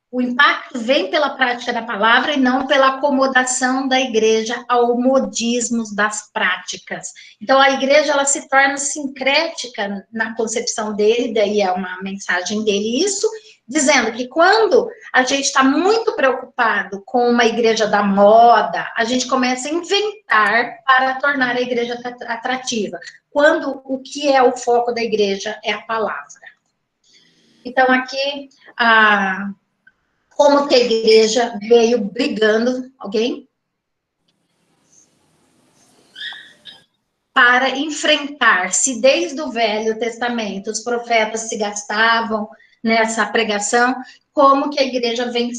o impacto vem pela prática da palavra e não pela acomodação da igreja ao modismos das práticas. Então, a igreja, ela se torna sincrética na concepção dele, daí é uma mensagem dele isso, dizendo que quando a gente está muito preocupado com uma igreja da moda, a gente começa a inventar para tornar a igreja atrativa, quando o que é o foco da igreja é a palavra. Então, aqui, como que a igreja veio brigando, alguém? Para enfrentar, se desde o Velho Testamento os profetas se gastavam nessa pregação, como que a igreja vem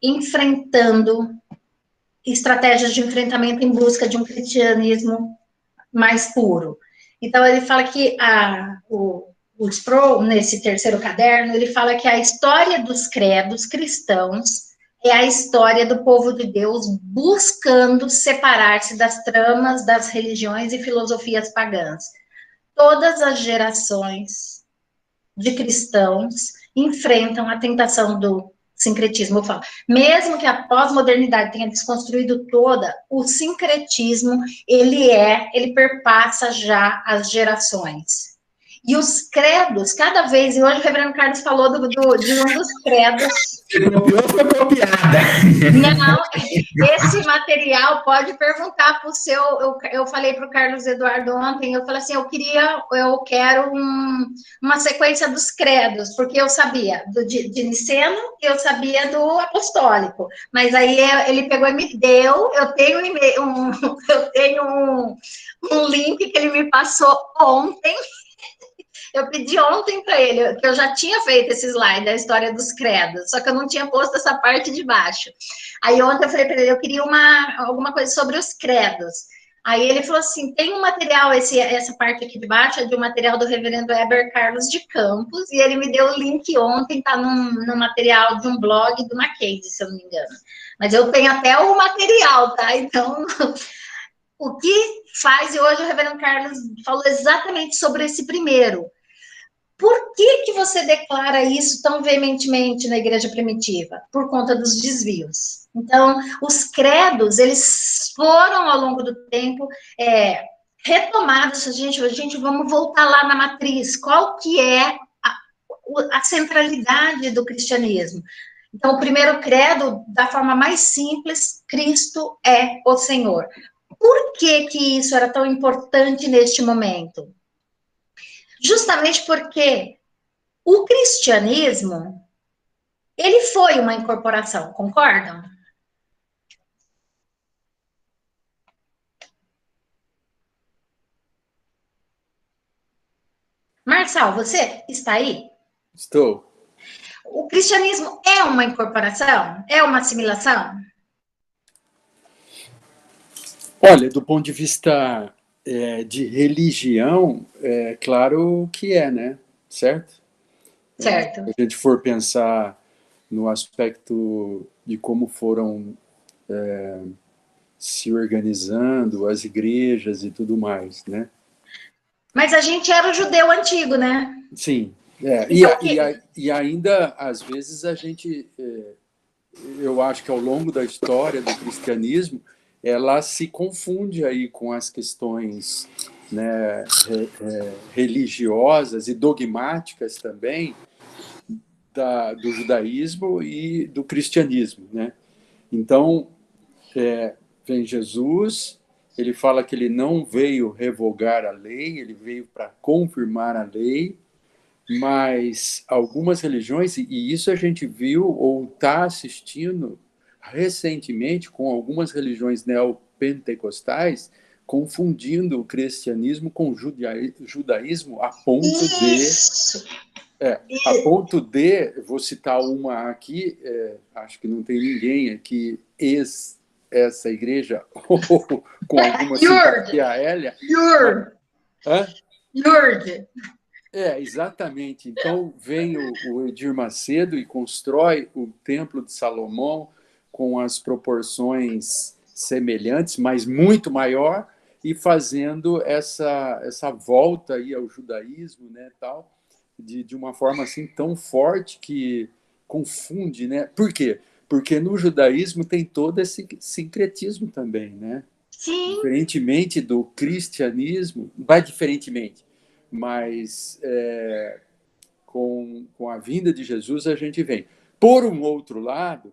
enfrentando estratégias de enfrentamento em busca de um cristianismo mais puro. Então, ele fala que o Sproul, nesse terceiro caderno, ele fala que a história dos credos cristãos é a história do povo de Deus buscando separar-se das tramas das religiões e filosofias pagãs. Todas as gerações de cristãos enfrentam a tentação do sincretismo. Eu falo, mesmo que a pós-modernidade tenha desconstruído toda, o sincretismo, ele perpassa já as gerações. E os credos, cada vez, e hoje o reverendo Carlos falou de um dos credos. Foi copiada. Não, esse material pode perguntar para o seu. Eu falei para o Carlos Eduardo ontem, eu falei assim, eu quero uma sequência dos credos, porque eu sabia de Niceno e eu sabia do apostólico. Mas aí ele pegou e me deu, eu tenho um link que ele me passou ontem. Eu pedi ontem para ele, que eu já tinha feito esse slide da história dos credos, só que eu não tinha posto essa parte de baixo. Aí ontem eu falei para ele, eu queria alguma coisa sobre os credos. Aí ele falou assim, tem um material, essa parte aqui de baixo é de um material do reverendo Heber Carlos de Campos, e ele me deu o link ontem, tá num material de um blog do Mackenzie, se eu não me engano. Mas eu tenho até o material, tá? Então... o que faz, e hoje o reverendo Carlos falou exatamente sobre esse primeiro. Por que você declara isso tão veementemente na igreja primitiva? Por conta dos desvios. Então, os credos, eles foram, ao longo do tempo, retomados. Gente, vamos voltar lá na matriz. Qual que é a centralidade do cristianismo? Então, o primeiro credo, da forma mais simples, Cristo é o Senhor. Por que isso era tão importante neste momento? Justamente porque o cristianismo, ele foi uma incorporação, concordam? Marçal, você está aí? Estou. O cristianismo é uma incorporação? É uma assimilação? Olha, do ponto de vista de religião, é claro que é, né? Certo? Certo. Se a gente for pensar no aspecto de como foram se organizando as igrejas e tudo mais, né? Mas a gente era o judeu antigo, né? Sim. Então, E ainda, às vezes, a gente... eu acho que ao longo da história do cristianismo, ela se confunde aí com as questões, né, religiosas e dogmáticas também do judaísmo e do cristianismo, né? Então, vem Jesus, ele fala que ele não veio revogar a lei, ele veio para confirmar a lei, mas algumas religiões, e isso a gente viu ou está assistindo recentemente com algumas religiões neopentecostais, confundindo o cristianismo com o judaísmo a ponto de, vou citar uma aqui, acho que não tem ninguém aqui essa igreja ou com alguma simpatia a Hélia. Lourdes. Exatamente. Então, vem o Edir Macedo e constrói o Templo de Salomão com as proporções semelhantes, mas muito maior, e fazendo essa volta aí ao judaísmo, né, tal, de uma forma assim tão forte que confunde, né? Por quê? Porque no judaísmo tem todo esse sincretismo também, né? Sim. Diferentemente do cristianismo, vai diferentemente, mas com a vinda de Jesus a gente vem. Por um outro lado,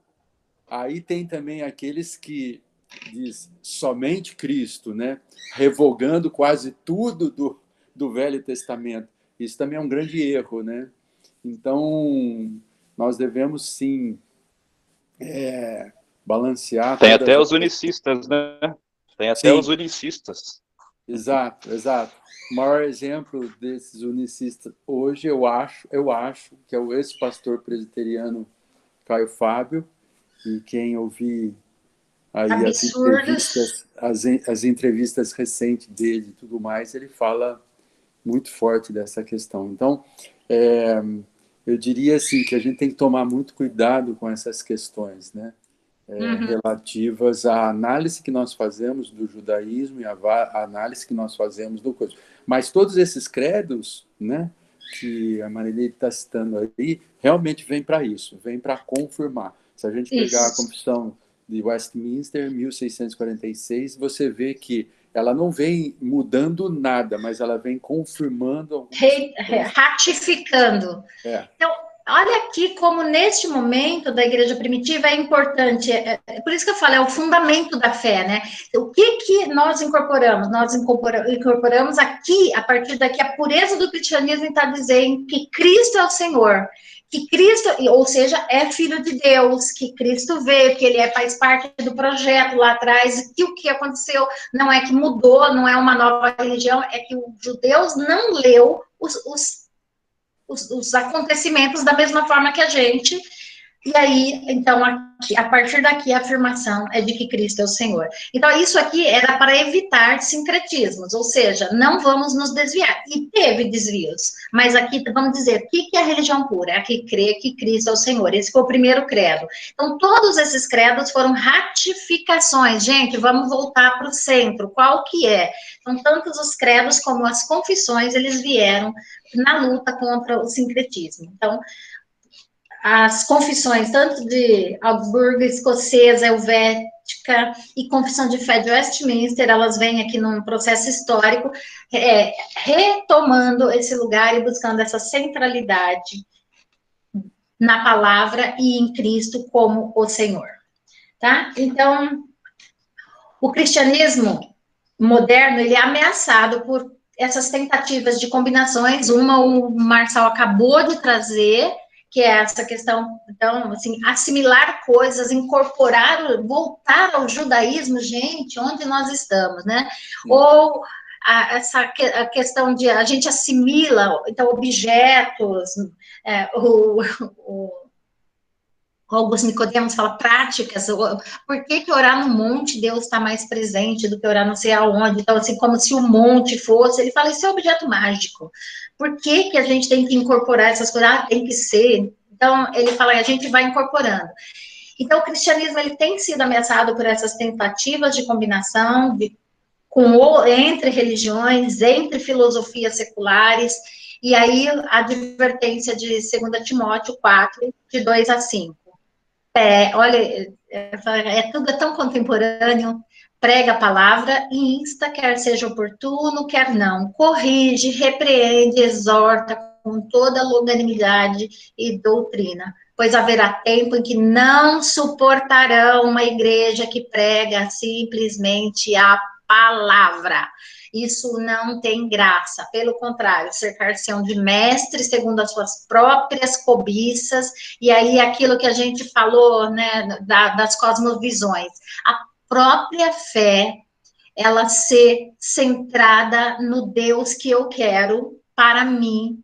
aí tem também aqueles que diz somente Cristo, né? Revogando quase tudo do Velho Testamento. Isso também é um grande erro, né? Então, nós devemos, sim, balancear... Tem até os unicistas, né? Tem até os unicistas. Exato, exato. O maior exemplo desses unicistas hoje, eu acho que é o ex-pastor presbiteriano Caio Fábio, e quem ouvir aí as entrevistas recentes dele e tudo mais, ele fala muito forte dessa questão. Então, eu diria assim que a gente tem que tomar muito cuidado com essas questões, né? Relativas à análise que nós fazemos do judaísmo e à análise que nós fazemos do coisa. Mas todos esses credos, né, que a Marilene está citando aí, realmente vem para isso, vem para confirmar. Se a gente pegar a Confissão de Westminster, 1646, você vê que ela não vem mudando nada, mas ela vem confirmando... ratificando. Então, olha aqui como, neste momento da igreja primitiva, é importante, por isso que eu falo, é o fundamento da fé, né? O que nós incorporamos? Nós incorporamos aqui, a partir daqui, a pureza do cristianismo está dizendo que Cristo é o Senhor, que Cristo, ou seja, é Filho de Deus, que Cristo veio, que ele faz parte do projeto lá atrás, que o que aconteceu não é que mudou, não é uma nova religião, é que os judeus não leu os acontecimentos da mesma forma que a gente, E aí, então, aqui, a partir daqui, a afirmação é de que Cristo é o Senhor. Então, isso aqui era para evitar sincretismos, ou seja, não vamos nos desviar. E teve desvios, mas aqui vamos dizer, o que é a religião pura? É a que crê que Cristo é o Senhor. Esse foi o primeiro credo. Então, todos esses credos foram ratificações. Gente, vamos voltar para o centro. Qual que é? Então, tanto os credos como as confissões, eles vieram na luta contra o sincretismo. Então, as confissões, tanto de Augsburgo, escocesa, helvética e confissão de fé de Westminster, elas vêm aqui num processo histórico, retomando esse lugar e buscando essa centralidade na palavra e em Cristo como o Senhor, tá? Então, o cristianismo moderno, ele é ameaçado por essas tentativas de combinações, uma o Marçal acabou de trazer, que é essa questão, então, assim, assimilar coisas, incorporar, voltar ao judaísmo, gente, onde nós estamos, né? Ou a questão de a gente assimila, então, objetos, Augusto Nicodemos fala práticas, por que orar no monte Deus está mais presente do que orar não sei aonde? Então, assim, como se o monte fosse, ele fala, isso é objeto mágico. Por que a gente tem que incorporar essas coisas? Ah, tem que ser. Então, ele fala, a gente vai incorporando. Então, o cristianismo, ele tem sido ameaçado por essas tentativas de combinação entre religiões, entre filosofias seculares, e aí a advertência de 2 Timóteo 4, de 2 a 5. Olha, tudo é tão contemporâneo, prega a palavra e insta, quer seja oportuno, quer não, corrige, repreende, exorta com toda longanimidade e doutrina, pois haverá tempo em que não suportarão uma igreja que prega simplesmente a palavra. Isso não tem graça, pelo contrário, cercar-se-ão de mestres segundo as suas próprias cobiças, e aí aquilo que a gente falou, né, das cosmovisões, a própria fé, ela ser centrada no Deus que eu quero para mim.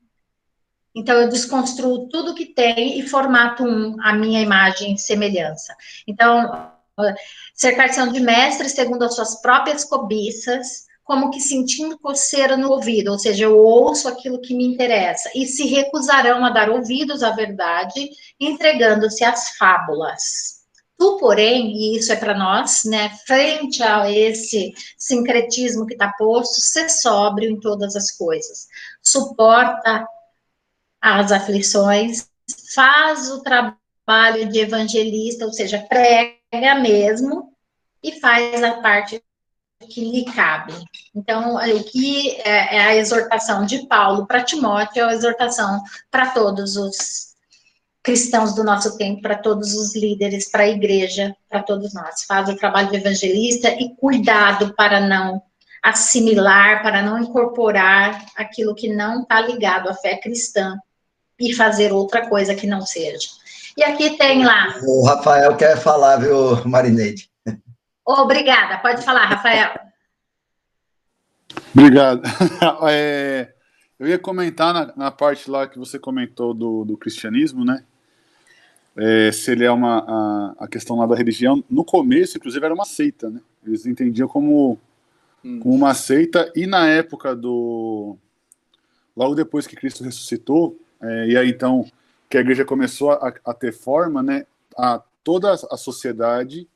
Então, eu desconstruo tudo que tem e formato a minha imagem e semelhança. Então, cercar-se de mestres segundo as suas próprias cobiças, como que sentindo coceira no ouvido, ou seja, eu ouço aquilo que me interessa, e se recusarão a dar ouvidos à verdade, entregando-se às fábulas. Tu, porém, e isso é para nós, né, frente a esse sincretismo que está posto, ser sóbrio em todas as coisas, suporta as aflições, faz o trabalho de evangelista, ou seja, prega mesmo, e faz a parte que lhe cabe. Então, o que é a exortação de Paulo para Timóteo, é a exortação para todos os cristãos do nosso tempo, para todos os líderes, para a igreja, para todos nós. Faz o trabalho de evangelista e cuidado para não assimilar, para não incorporar aquilo que não está ligado à fé cristã e fazer outra coisa que não seja. E aqui tem lá... O Rafael quer falar, viu, Marineide? Obrigada, pode falar, Rafael. Obrigado. Eu ia comentar na parte lá que você comentou do cristianismo, né? Se ele é a questão lá da religião. No começo, inclusive, era uma seita, né? Eles entendiam como uma seita, e na época logo depois que Cristo ressuscitou, e aí então que a igreja começou a ter forma, né? Toda a sociedade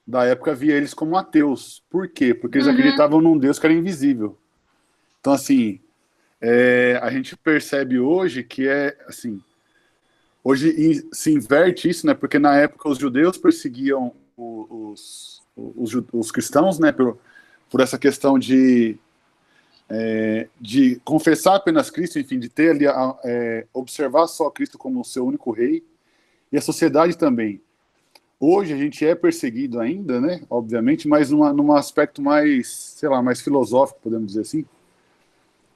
da época via eles como ateus. Por quê? Porque eles acreditavam num Deus que era invisível. Então, assim, a gente percebe hoje que assim, hoje se inverte isso, né? Porque na época os judeus perseguiam os cristãos, né? Por essa questão de confessar apenas Cristo, enfim, de ter ali, observar só Cristo como o seu único rei, e a sociedade também. Hoje a gente é perseguido ainda, né? Obviamente, mas num aspecto mais, sei lá, mais filosófico, podemos dizer assim,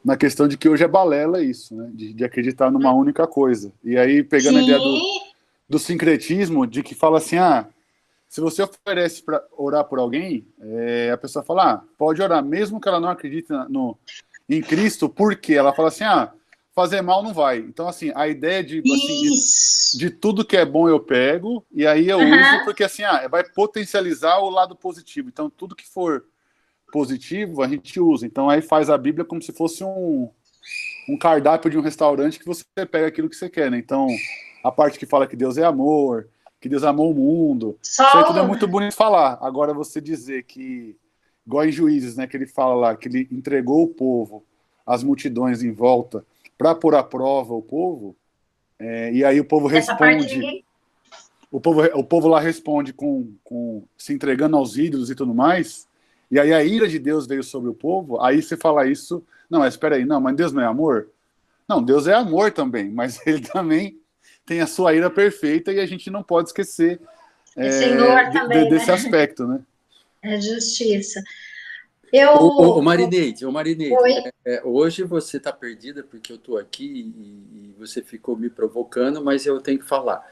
na questão de que hoje é balela isso, né? De acreditar numa única coisa. E aí, pegando a ideia do sincretismo, de que fala assim, se você oferece para orar por alguém, a pessoa fala, pode orar, mesmo que ela não acredite em Cristo, por quê? Ela fala assim, fazer mal não vai. Então, assim, a ideia de, assim, Isso. de tudo que é bom eu pego, e aí eu uso, porque assim, vai potencializar o lado positivo. Então, tudo que for positivo, a gente usa. Então, aí faz a Bíblia como se fosse um cardápio de um restaurante que você pega aquilo que você quer, né? Então, a parte que fala que Deus é amor, que Deus amou o mundo, isso aí tudo é muito bonito falar. Agora, você dizer que, igual em Juízes, né, que ele fala lá, que ele entregou o povo, as multidões em volta, para pôr à prova o povo, e aí o povo responde... O povo lá responde com se entregando aos ídolos e tudo mais, e aí a ira de Deus veio sobre o povo, aí você fala isso, não, mas espera aí, não, mas Deus não é amor? Não, Deus é amor também, mas ele também tem a sua ira perfeita e a gente não pode esquecer Senhor também, desse aspecto, né? É justiça. Ô Marineide, hoje você está perdida porque eu estou aqui e você ficou me provocando, mas eu tenho que falar.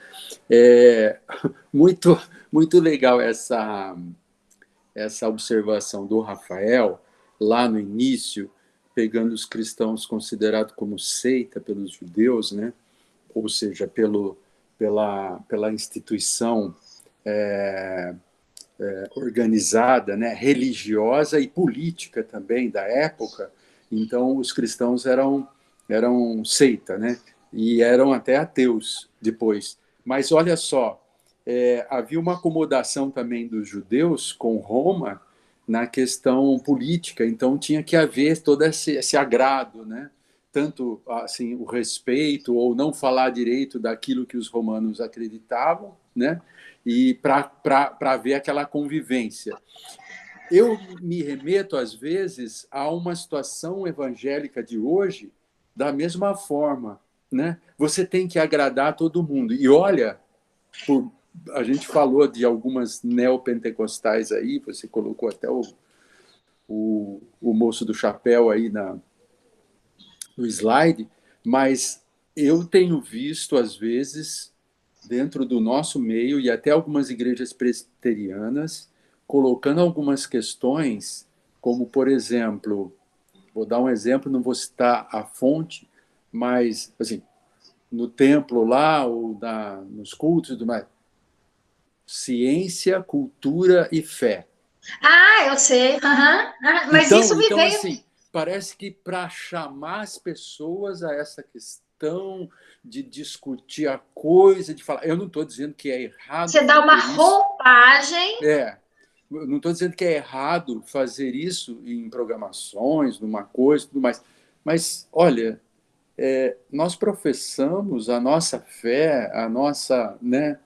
Muito, muito legal essa observação do Rafael, lá no início, pegando os cristãos considerados como seita pelos judeus, né? Ou seja, pela instituição organizada, né, religiosa e política também da época. Então, os cristãos eram seita, né, e eram até ateus depois. Mas olha só, havia uma acomodação também dos judeus com Roma na questão política, então tinha que haver todo esse agrado, né, tanto assim o respeito ou não falar direito daquilo que os romanos acreditavam, né, e para ver aquela convivência. Eu me remeto, às vezes, a uma situação evangélica de hoje da mesma forma, né? Você tem que agradar todo mundo. E olha, a gente falou de algumas neopentecostais aí, você colocou até o moço do chapéu aí no slide, mas eu tenho visto, às vezes, dentro do nosso meio e até algumas igrejas presbiterianas, colocando algumas questões, como, por exemplo, vou dar um exemplo, não vou citar a fonte, mas, assim, no templo lá, ou nos cultos e tudo mais, ciência, cultura e fé. Eu sei. Mas então, isso me veio... assim, parece que para chamar as pessoas a essa questão de discutir a coisa, de falar... Eu não estou dizendo que é errado... Você dá uma roupagem... Eu não estou dizendo que é errado fazer isso em programações, numa coisa e tudo mais. Mas, olha, nós professamos a nossa fé, a nossa, né,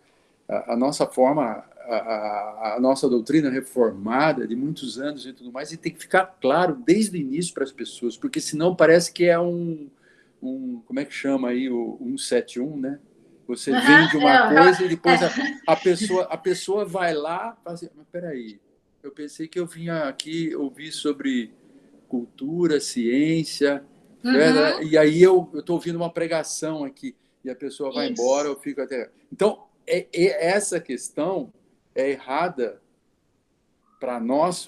a nossa forma, a nossa doutrina reformada de muitos anos e tudo mais, e tem que ficar claro desde o início para as pessoas, porque senão parece que é como é que chama aí, o 171, né? Você vende uma coisa e depois a pessoa vai lá e fala assim, mas peraí, eu pensei que eu vinha aqui ouvir sobre cultura, ciência, né? E aí eu estou ouvindo uma pregação aqui, e a pessoa vai embora, eu fico até... Então, essa questão é errada para nós,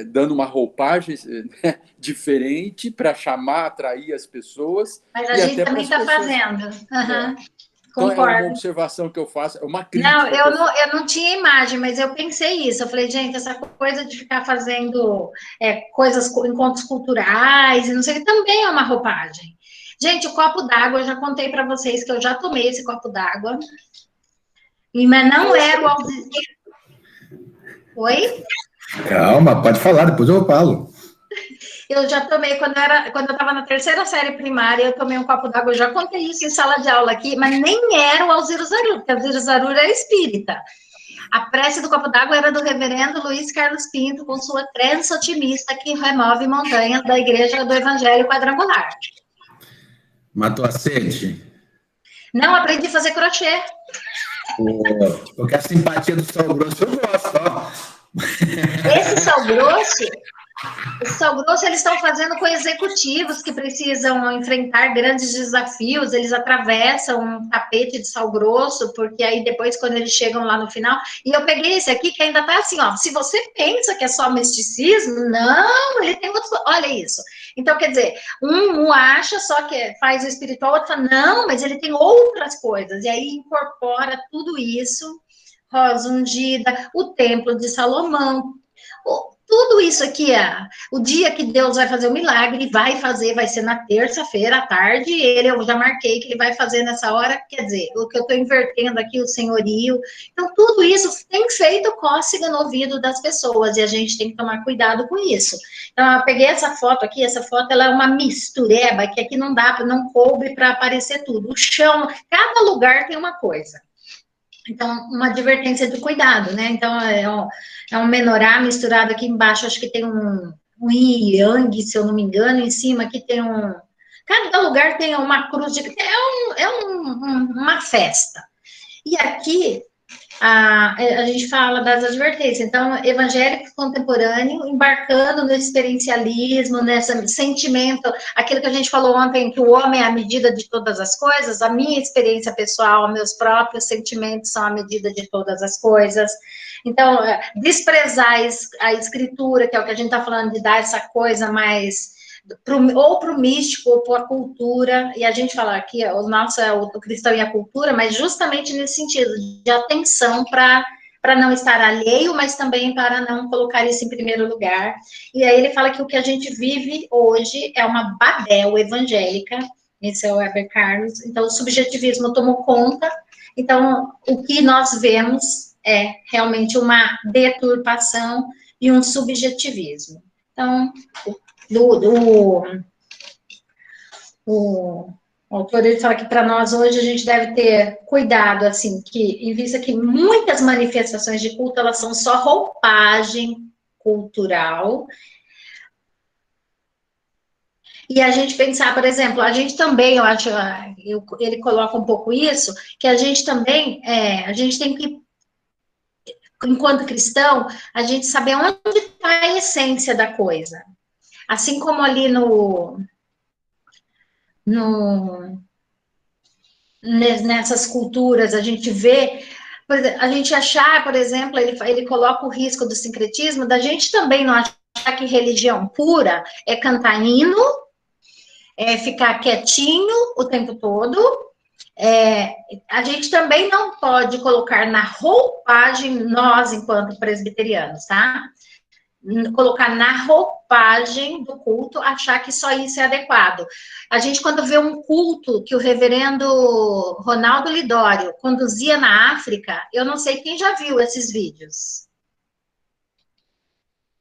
dando uma roupagem diferente para chamar, atrair as pessoas. Mas a gente também está fazendo. Então, concordo. É uma observação que eu faço, é uma crítica. Não, eu não tinha imagem, mas eu pensei isso. Eu falei, gente, essa coisa de ficar fazendo coisas, encontros culturais, e não sei o que, também é uma roupagem. Gente, o copo d'água, eu já contei para vocês que eu já tomei esse copo d'água, mas não era o auxílio. Oi? Calma, pode falar, depois eu falo. Eu já tomei, quando eu estava na terceira série primária, eu tomei um copo d'água, eu já contei isso em sala de aula aqui, mas nem era o Alziro Zarur, porque o Alziro Zarur é espírita. A prece do copo d'água era do reverendo Luiz Carlos Pinto, com sua crença otimista que remove montanhas da Igreja do Evangelho Quadrangular. Matou a sede? Não, aprendi a fazer crochê. Porque a simpatia do sal grosso eu gosto, ó. Esse sal grosso, O sal grosso eles estão fazendo com executivos que precisam enfrentar grandes desafios, eles atravessam um tapete de sal grosso, porque aí depois, quando eles chegam lá no final, e eu peguei esse aqui que ainda tá assim, ó, se você pensa que é só misticismo, não, ele tem outros, olha isso. Então, quer dizer, um acha só que faz o espiritual, outro fala, não, mas ele tem outras coisas, e aí incorpora tudo isso, rosa ungida, o templo de Salomão, tudo isso aqui, o dia que Deus vai fazer o milagre, vai ser na terça-feira à tarde, eu já marquei que ele vai fazer nessa hora, quer dizer, o que eu estou invertendo aqui, o senhorio, então tudo isso tem feito cócega no ouvido das pessoas, e a gente tem que tomar cuidado com isso. Então, eu peguei essa foto aqui, essa foto, ela é uma mistureba, que aqui não dá, não coube para aparecer tudo, o chão, cada lugar tem uma coisa. Então, uma advertência de cuidado, né? Então, é um menorá misturado aqui embaixo, acho que tem um yin yang, se eu não me engano, em cima aqui tem um... Cada lugar tem uma cruz, uma festa. E aqui, a gente fala das advertências. Então, evangélico contemporâneo, embarcando no experiencialismo, nesse sentimento, aquilo que a gente falou ontem, que o homem é a medida de todas as coisas, a minha experiência pessoal, meus próprios sentimentos são a medida de todas as coisas. Então, desprezar a escritura, que é o que a gente está falando, de dar essa coisa mais... ou para o místico, ou para a cultura, e a gente fala aqui, o nosso é o cristão e a cultura, mas justamente nesse sentido, de atenção para não estar alheio, mas também para não colocar isso em primeiro lugar. E aí ele fala que o que a gente vive hoje é uma Babel evangélica, esse é o Heber Carlos, então o subjetivismo tomou conta, então o que nós vemos é realmente uma deturpação e um subjetivismo. Então, o autor ele fala que para nós hoje a gente deve ter cuidado, assim, que em vista que muitas manifestações de culto elas são só roupagem cultural. E a gente pensar, por exemplo, a gente também, eu acho, ele coloca um pouco isso, que a gente também, a gente tem que, enquanto cristão, a gente saber onde está a essência da coisa. Assim como ali nessas culturas, a gente vê, a gente achar, por exemplo, ele coloca o risco do sincretismo, da gente também não achar que religião pura é cantar hino, é ficar quietinho o tempo todo, a gente também não pode colocar na roupagem, nós, enquanto presbiterianos, tá? Colocar na roupagem do culto, achar que só isso é adequado. A gente, quando vê um culto que o reverendo Ronaldo Lidório conduzia na África, eu não sei quem já viu esses vídeos.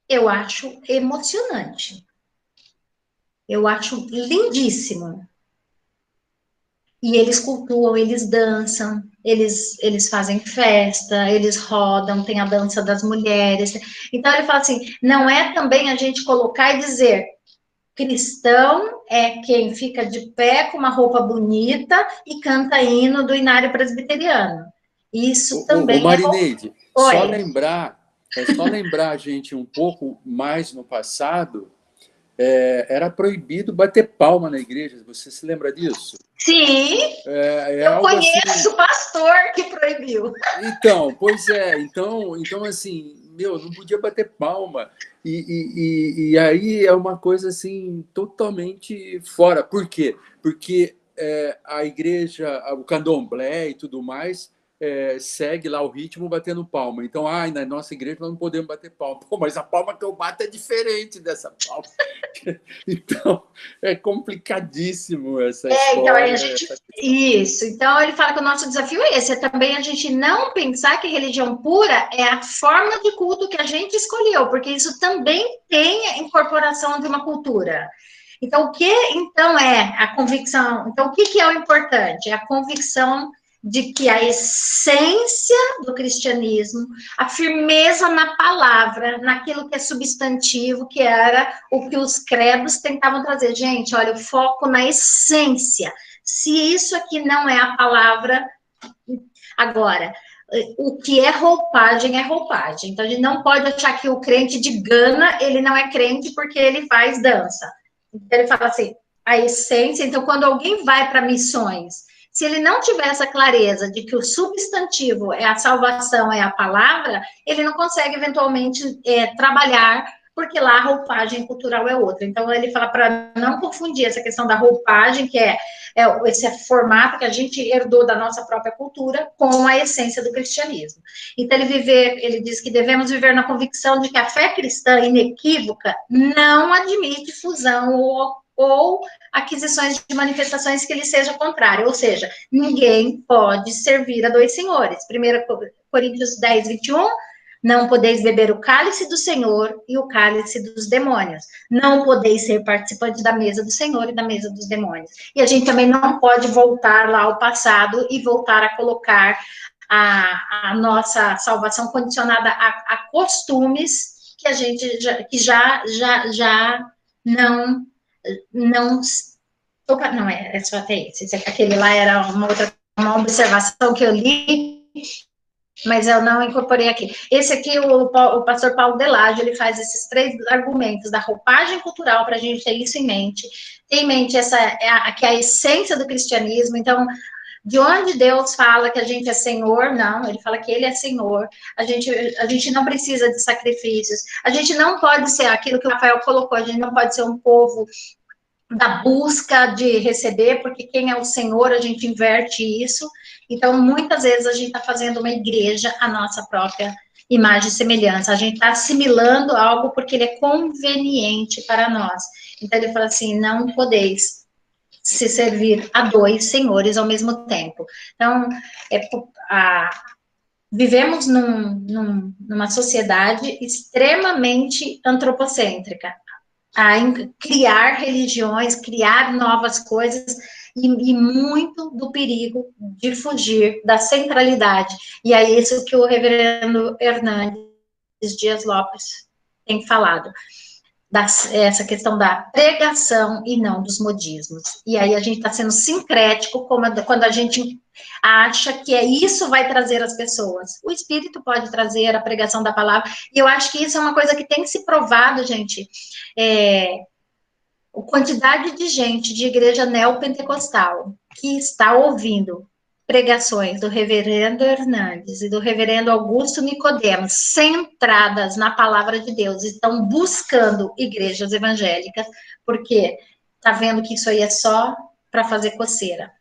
Eu acho emocionante. Eu acho lindíssimo. E eles cultuam, eles dançam, eles fazem festa, eles rodam, tem a dança das mulheres. Então, ele fala assim, não é também a gente colocar e dizer, cristão é quem fica de pé com uma roupa bonita e canta hino do inário presbiteriano. Isso também Marineide, é... só lembrar a gente um pouco mais no passado, era proibido bater palma na igreja, você se lembra disso? Sim, eu conheço assim... o pastor que proibiu. Então, pois é, então assim, não podia bater palma, e aí é uma coisa assim, totalmente fora. Por quê? Porque a igreja, o candomblé e tudo mais, segue lá o ritmo batendo palma. Então, na nossa igreja nós não podemos bater palma. Pô, mas a palma que eu bato é diferente dessa palma. Então, é complicadíssimo essa história. Então, isso. Então, ele fala que o nosso desafio é esse, é também a gente não pensar que religião pura é a forma de culto que a gente escolheu, porque isso também tem a incorporação de uma cultura. Então, o que então é a convicção? Então, o que é o importante? É a convicção de que a essência do cristianismo, a firmeza na palavra, naquilo que é substantivo, que era o que os credos tentavam trazer. Gente, olha, o foco na essência. Se isso aqui não é a palavra... Agora, o que é roupagem é roupagem. Então, a gente não pode achar que o crente de Gana, ele não é crente porque ele faz dança. Então, ele fala assim, a essência... Então, quando alguém vai para missões, se ele não tiver essa clareza de que o substantivo é a salvação, é a palavra, ele não consegue, eventualmente, trabalhar, porque lá a roupagem cultural é outra. Então, ele fala para não confundir essa questão da roupagem, que é esse formato que a gente herdou da nossa própria cultura, com a essência do cristianismo. Então, ele diz que devemos viver na convicção de que a fé cristã inequívoca não admite fusão ou aquisições de manifestações que lhe seja contrária, ou seja, ninguém pode servir a dois senhores. 1 Coríntios 10, 21, não podeis beber o cálice do Senhor e o cálice dos demônios. Não podeis ser participantes da mesa do Senhor e da mesa dos demônios. E a gente também não pode voltar lá ao passado e voltar a colocar a nossa salvação condicionada a costumes que a gente já não... Opa, não, é só até esse. Aquele lá era uma observação que eu li, mas eu não incorporei aqui. Esse aqui, o pastor Paulo Delage, ele faz esses 3 argumentos da roupagem cultural para a gente ter isso em mente. Ter em mente que é a essência do cristianismo. Então, de onde Deus fala que a gente é Senhor, não, ele fala que ele é Senhor, a gente não precisa de sacrifícios, a gente não pode ser aquilo que o Rafael colocou, a gente não pode ser um povo da busca de receber, porque quem é o Senhor, a gente inverte isso. Então, muitas vezes a gente está fazendo uma igreja à nossa própria imagem e semelhança, a gente está assimilando algo porque ele é conveniente para nós. Então, ele fala assim, não podeis se servir a 2 senhores ao mesmo tempo. Então, vivemos numa sociedade extremamente antropocêntrica, a criar religiões, criar novas coisas, e muito do perigo de fugir da centralidade. E é isso que o reverendo Hernandes Dias Lopes tem falado. Essa questão da pregação e não dos modismos. E aí a gente está sendo sincrético quando a gente acha que isso vai trazer as pessoas. O Espírito pode trazer a pregação da palavra, e eu acho que isso é uma coisa que tem se provado, gente. A quantidade de gente de igreja neopentecostal que está ouvindo pregações do reverendo Hernandes e do reverendo Augusto Nicodemos, centradas na palavra de Deus, estão buscando igrejas evangélicas, porque está vendo que isso aí é só para fazer coceira.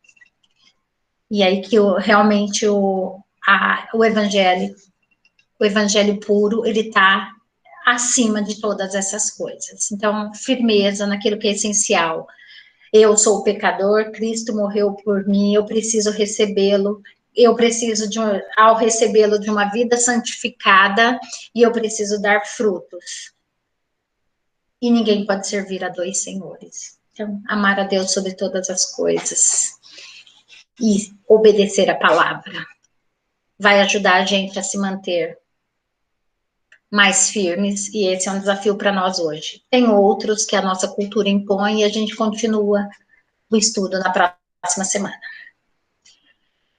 E aí que realmente o evangelho puro, ele está acima de todas essas coisas. Então, firmeza naquilo que é essencial. Eu sou o pecador, Cristo morreu por mim, eu preciso recebê-lo, eu preciso, ao recebê-lo, de uma vida santificada, e eu preciso dar frutos. E ninguém pode servir a 2 senhores. Então, amar a Deus sobre todas as coisas e obedecer a palavra vai ajudar a gente a se manter mais firmes, e esse é um desafio para nós hoje. Tem outros que a nossa cultura impõe, e a gente continua o estudo na próxima semana.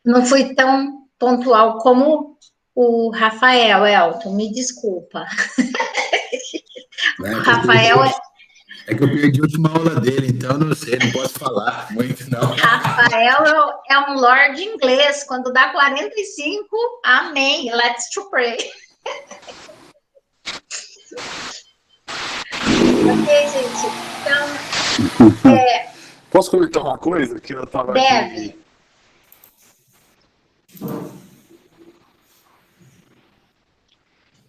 Não fui tão pontual como o Rafael, Elton, me desculpa. O Rafael é que eu perdi a última aula dele, então não sei, não posso falar muito, não. Rafael é um lord inglês, quando dá 45, amém, let's to pray. Ok, gente, então... Posso comentar uma coisa que eu estava Deve. aqui?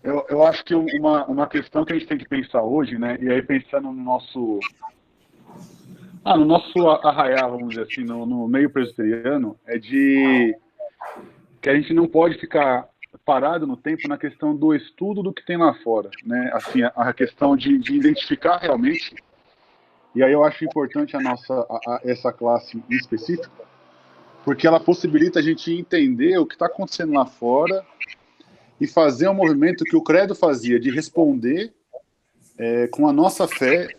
Eu acho que uma questão que a gente tem que pensar hoje, né, e aí pensando no nosso arraial, vamos dizer assim, no meio presbiteriano, é de que a gente não pode ficar parado no tempo na questão do estudo do que tem lá fora, né, assim, a questão de identificar realmente, e aí eu acho importante essa classe em específico, porque ela possibilita a gente entender o que está acontecendo lá fora e fazer um movimento que o credo fazia, de responder com a nossa fé,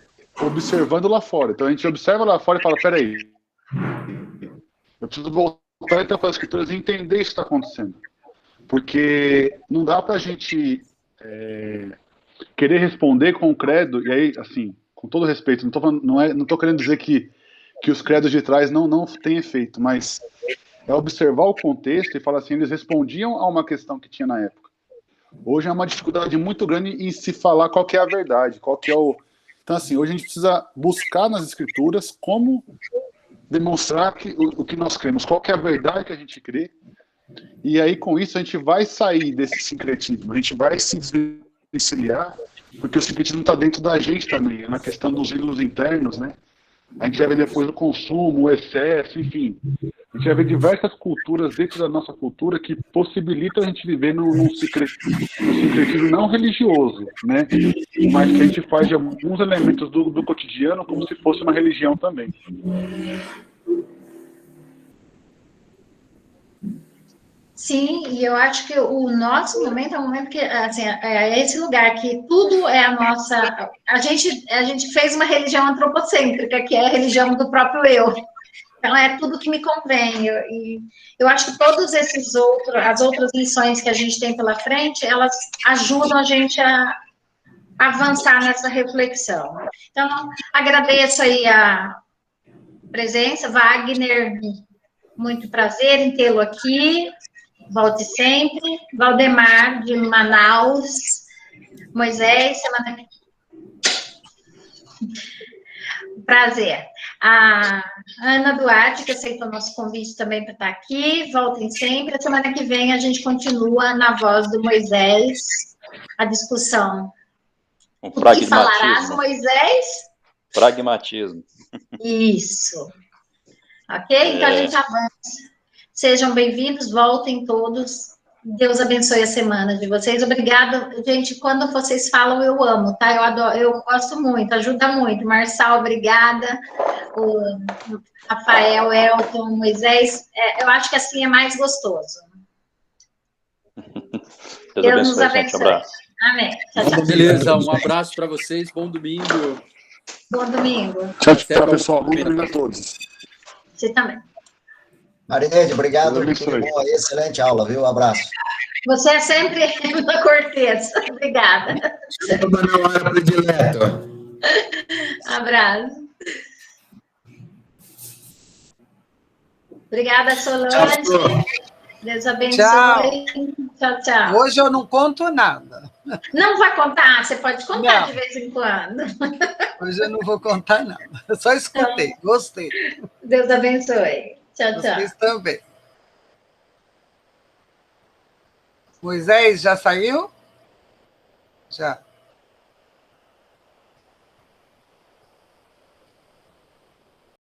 observando lá fora. Então a gente observa lá fora e fala, peraí, eu preciso voltar então para as escrituras e entender isso que está acontecendo. Porque não dá para a gente querer responder com o credo, e aí, assim, com todo respeito, não tô querendo dizer que os credos de trás não têm efeito, mas é observar o contexto e falar assim, eles respondiam a uma questão que tinha na época. Hoje é uma dificuldade muito grande em se falar qual que é a verdade, qual que é o... Então, assim, hoje a gente precisa buscar nas escrituras como demonstrar o que nós cremos, qual que é a verdade que a gente crê, e aí com isso a gente vai sair desse sincretismo, a gente vai se desvencilhar, porque o sincretismo está dentro da gente também, na questão dos ídolos internos, né? A gente vai ver depois o consumo, o excesso, enfim. A gente vai ver diversas culturas dentro da nossa cultura que possibilitam a gente viver num sincretismo não religioso, né? Mas que a gente faz de alguns elementos do cotidiano como se fosse uma religião também. Sim, e eu acho que o nosso momento é um momento que, assim, é esse lugar que tudo é a nossa... A gente fez uma religião antropocêntrica, que é a religião do próprio eu. Então, é tudo que me convém. E eu acho que todos as outras lições que a gente tem pela frente, elas ajudam a gente a avançar nessa reflexão. Então, agradeço aí a presença, Wagner, muito prazer em tê-lo aqui. Volte sempre. Valdemar, de Manaus. Moisés, semana que vem. Prazer. A Ana Duarte, que aceitou o nosso convite também para estar aqui. Voltem sempre. A semana que vem a gente continua na voz do Moisés, a discussão. Um o que falarás, pragmatismo. Moisés? Pragmatismo. Isso. Ok? Então a gente avança. Sejam bem-vindos, voltem todos. Deus abençoe a semana de vocês. Obrigada, gente. Quando vocês falam, eu amo, tá? Eu adoro, eu gosto muito, ajuda muito. Marçal, obrigada. O Rafael, Elton, Moisés. Eu acho que assim é mais gostoso. Deus nos abençoe. Gente, um abraço. Amém. Tchau, tchau. Beleza, um abraço para vocês. Bom domingo. Bom domingo. Tchau, tchau, pessoal. Bom domingo a todos. Você também. Marinete, obrigado. Tudo bom aí. Excelente aula, viu? Um abraço. Você é sempre uma cortês. Obrigada. Sempre na hora predileto. Abraço. Obrigada, Solange. Tchau. Deus abençoe. Tchau, tchau. Hoje eu não conto nada. Não vai contar? Você pode contar de vez em quando. Hoje eu não vou contar nada. Eu só escutei, gostei. Deus abençoe. Tchau, tchau. Vocês também. Moisés, já saiu? Já.